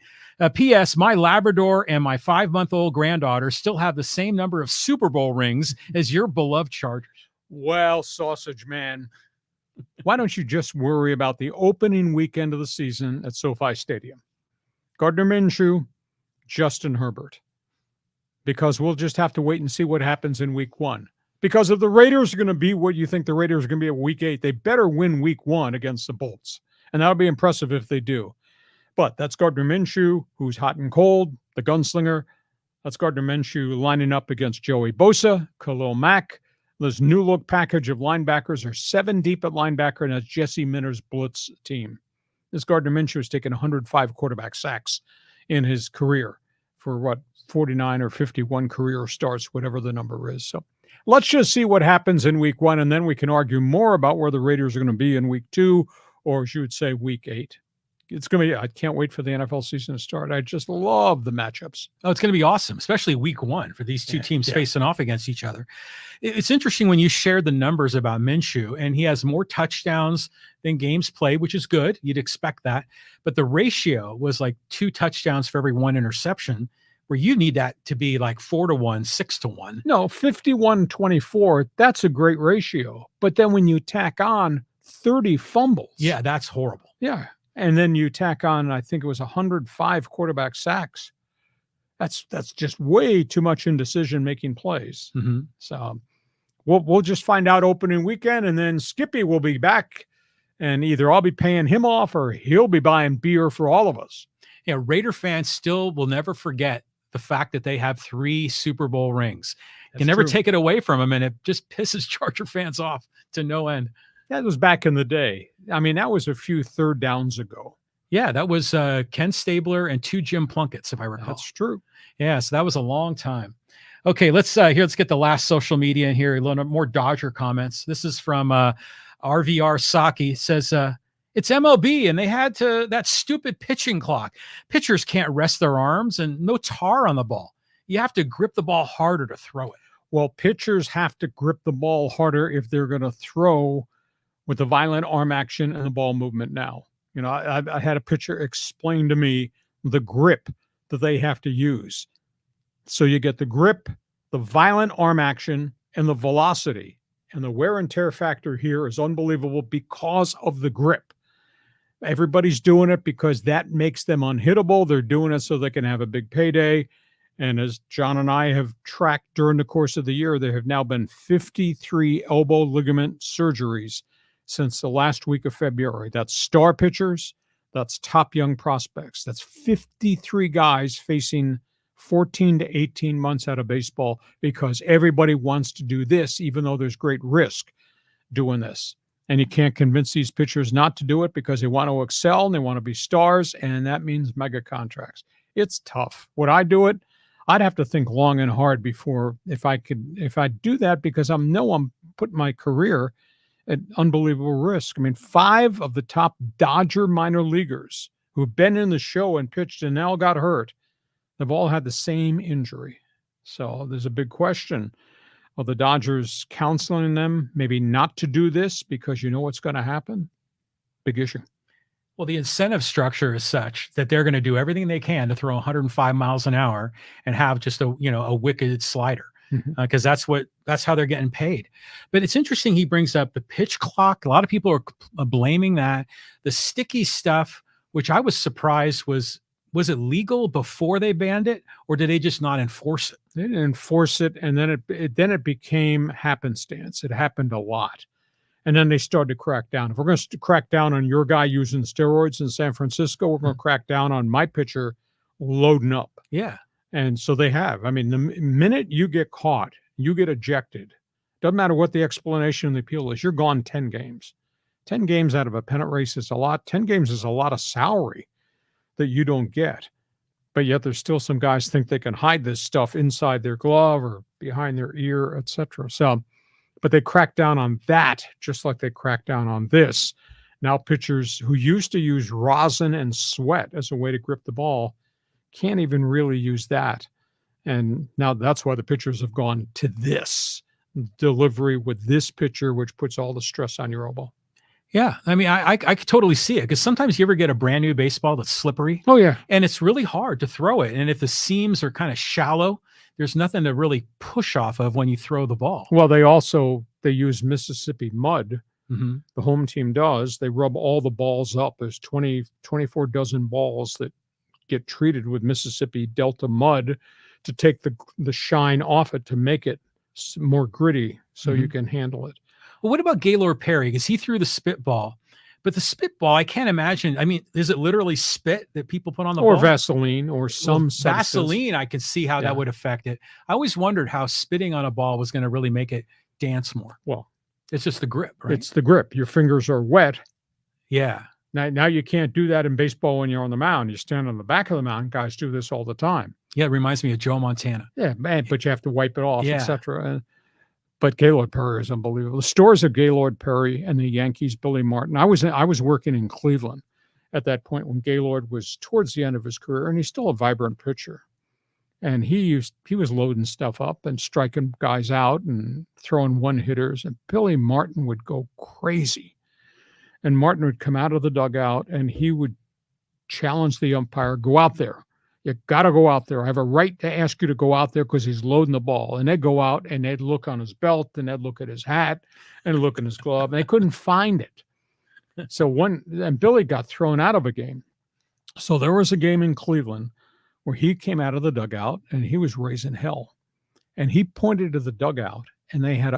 P.S. My Labrador and my 5-month-old granddaughter still have the same number of Super Bowl rings as your beloved Chargers. Well, Sausage Man, why don't you just worry about the opening weekend of the season at SoFi Stadium? Gardner Minshew, Justin Herbert. Because we'll just have to wait and see what happens in week 1. Because if the Raiders are going to be what you think the Raiders are going to be at week 8, they better win week 1 against the Bolts. And that'll be impressive if they do. But that's Gardner Minshew, who's hot and cold, the gunslinger. That's Gardner Minshew lining up against Joey Bosa, Khalil Mack. This new look package of linebackers are 7 deep at linebacker, and that's Jesse Minter's blitz team. This Gardner Minshew has taken 105 quarterback sacks in his career for 49 or 51 career starts, whatever the number is. So let's just see what happens in week 1, and then we can argue more about where the Raiders are going to be in week 2, or as you would say, week 8. it's going to be, I can't wait for the NFL season to start. I just love the matchups. Oh, it's going to be awesome, especially week 1 for these two teams facing off against each other. It's interesting when you shared the numbers about Minshew, and he has more touchdowns than games played, which is good. You'd expect that. But the ratio was like 2 touchdowns for every 1 interception, where you need that to be like 4-1, 6-1. No, 51-24, that's a great ratio. But then when you tack on 30 fumbles. Yeah, that's horrible. Yeah. And then you tack on, I think it was 105 quarterback sacks. That's just way too much indecision making plays. Mm-hmm. So we'll just find out opening weekend, and then Skippy will be back, and either I'll be paying him off or he'll be buying beer for all of us. Yeah, Raider fans still will never forget the fact that they have 3 Super Bowl rings. You can never take it away from them, and it just pisses Charger fans off to no end. That was back in the day. I mean, that was a few third downs ago. Yeah, that was Ken Stabler and 2 Jim Plunketts, if I recall. That's true. Yeah, so that was a long time. Okay, let's get the last social media in here. A little more Dodger comments. This is from RVR Saki. It says, it's MLB, and they had that stupid pitching clock. Pitchers can't rest their arms, and no tar on the ball. You have to grip the ball harder to throw it. Well, pitchers have to grip the ball harder if they're going to throw with the violent arm action and the ball movement now. You know, I had a pitcher explain to me the grip that they have to use. So you get the grip, the violent arm action, and the velocity. And the wear and tear factor here is unbelievable because of the grip. Everybody's doing it because that makes them unhittable. They're doing it so they can have a big payday. And as John and I have tracked during the course of the year, there have now been 53 elbow ligament surgeries since the last week of February. That's star pitchers. That's top young prospects. That's 53 guys facing 14 to 18 months out of baseball because everybody wants to do this, even though there's great risk doing this. And you can't convince these pitchers not to do it because they want to excel and they want to be stars, and that means mega contracts. It's tough. Would I do it? I'd have to think long and hard before if I do that, because I'm putting my career at unbelievable risk. I mean, 5 of the top Dodger minor leaguers who've been in the show and pitched and now got hurt, they've all had the same injury. So there's a big question. Are the Dodgers counseling them maybe not to do this because you know what's going to happen? Big issue. Well, the incentive structure is such that they're going to do everything they can to throw 105 miles an hour and have just a wicked slider. Because that's how they're getting paid. But it's interesting he brings up the pitch clock. A lot of people are blaming that. The sticky stuff, which I was surprised was it legal before they banned it, or did they just not enforce it? They didn't enforce it, and then it became happenstance. It happened a lot. And then they started to crack down. If we're going to crack down on your guy using steroids in San Francisco, we're going to crack down on my pitcher loading up. Yeah. And so they have. I mean, the minute you get caught, you get ejected. Doesn't matter what the explanation of the appeal is. You're gone 10 games. 10 games out of a pennant race is a lot. 10 games is a lot of salary that you don't get. But yet there's still some guys think they can hide this stuff inside their glove or behind their ear, etc. So, but they crack down on that just like they crack down on this. Now pitchers who used to use rosin and sweat as a way to grip the ball can't even really use that. And now that's why the pitchers have gone to this delivery with this pitcher, which puts all the stress on your elbow. Yeah. I mean, I could totally see it, because sometimes you ever get a brand new baseball that's slippery. Oh, yeah. And it's really hard to throw it. And if the seams are kind of shallow, there's nothing to really push off of when you throw the ball. Well, they use Mississippi mud. Mm-hmm. The home team does. They rub all the balls up. There's 24 dozen balls that get treated with Mississippi Delta mud to take the shine off it, to make it more gritty so you can handle it. Well, what about Gaylord Perry? Because he threw the spitball, but the spitball, I can't imagine. I mean, is it literally spit that people put on the ball? Or Vaseline or some Vaseline, I can see how that would affect it. I always wondered how spitting on a ball was going to really make it dance more. Well, it's just the grip, right? It's the grip. Your fingers are wet. Yeah. Now you can't do that in baseball when you're on the mound. You stand on the back of the mound. Guys do this all the time. Yeah, it reminds me of Joe Montana. Yeah, man, but you have to wipe it off, etc. But Gaylord Perry is unbelievable. The stories of Gaylord Perry and the Yankees, Billy Martin. I was working in Cleveland at that point when Gaylord was towards the end of his career, and he's still a vibrant pitcher. And he was loading stuff up and striking guys out and throwing one-hitters, and Billy Martin would go crazy. And Martin would come out of the dugout, and he would challenge the umpire, go out there. You got to go out there. I have a right to ask you to go out there because he's loading the ball. And they'd go out, and they'd look on his belt, and they'd look at his hat, and look in his glove, and they couldn't find it. So and Billy got thrown out of a game. So there was a game in Cleveland where he came out of the dugout, and he was raising hell. And he pointed to the dugout, and they had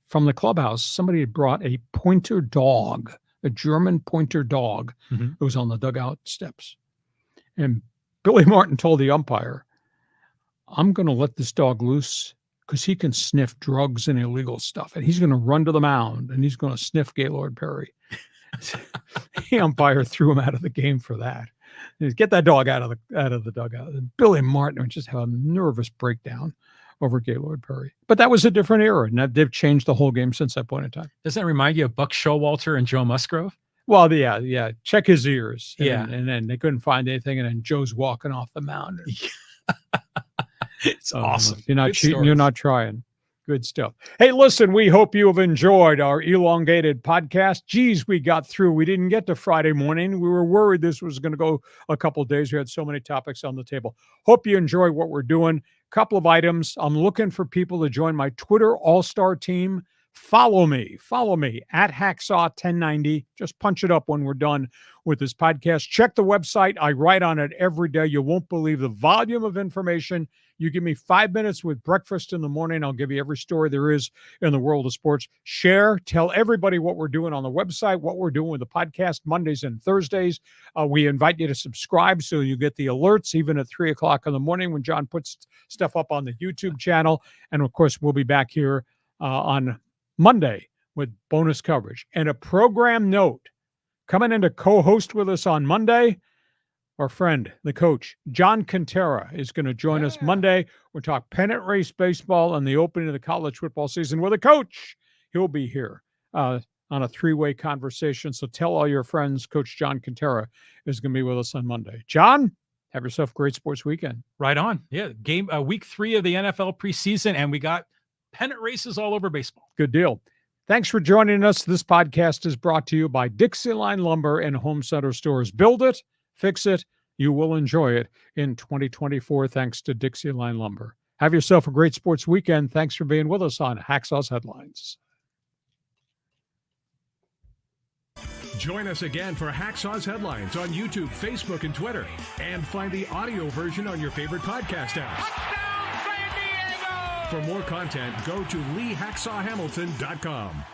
from the clubhouse, somebody had brought a pointer dog, a German pointer dog that was on the dugout steps. And Billy Martin told the umpire, I'm going to let this dog loose because he can sniff drugs and illegal stuff. And he's going to run to the mound, and he's going to sniff Gaylord Perry. The umpire threw him out of the game for that. Get that dog out of the dugout. And Billy Martin would just have a nervous breakdown over Gaylord Perry. But that was a different era, and they've changed the whole game since that point in time. Doesn't that remind you of Buck Showalter and Joe Musgrove? Well, yeah. Check his ears. Yeah. And then they couldn't find anything, and then Joe's walking off the mound. It's awesome. You're not cheating. You're not trying. Good stuff. Hey, listen, we hope you have enjoyed our elongated podcast. Geez, we got through. We didn't get to Friday morning. We were worried this was going to go a couple of days. We had so many topics on the table. Hope you enjoy what we're doing. Couple of items. I'm looking for people to join my Twitter all-star team. Follow me at Hacksaw1090. Just punch it up when we're done with this podcast. Check the website. I write on it every day. You won't believe the volume of information. You give me 5 minutes with breakfast in the morning, I'll give you every story there is in the world of sports. Share, tell everybody what we're doing on the website, what we're doing with the podcast Mondays and Thursdays. We invite you to subscribe so you get the alerts even at 3 o'clock in the morning when John puts stuff up on the YouTube channel. And of course, we'll be back here on Monday with bonus coverage. And a program note, coming in to co-host with us on Monday, our friend, the coach, John Quintera, is going to join us Monday. We'll talk pennant race baseball and the opening of the college football season with a coach. He'll be here on a three-way conversation. So tell all your friends, Coach John Quintera is going to be with us on Monday. John, have yourself a great sports weekend. Right on. Yeah, week 3 of the NFL preseason, and we got pennant races all over baseball. Good deal. Thanks for joining us. This podcast is brought to you by DIXIELINE Lumber and Home Center Stores. Build it, fix it. You will enjoy it in 2024 thanks to DIXIELINE Lumber. Have yourself a great sports weekend. Thanks for being with us on Hacksaw's Headlines. Join us again for Hacksaw's Headlines on YouTube, Facebook, and Twitter. And find the audio version on your favorite podcast apps. For more content, go to LeeHacksawHamilton.com.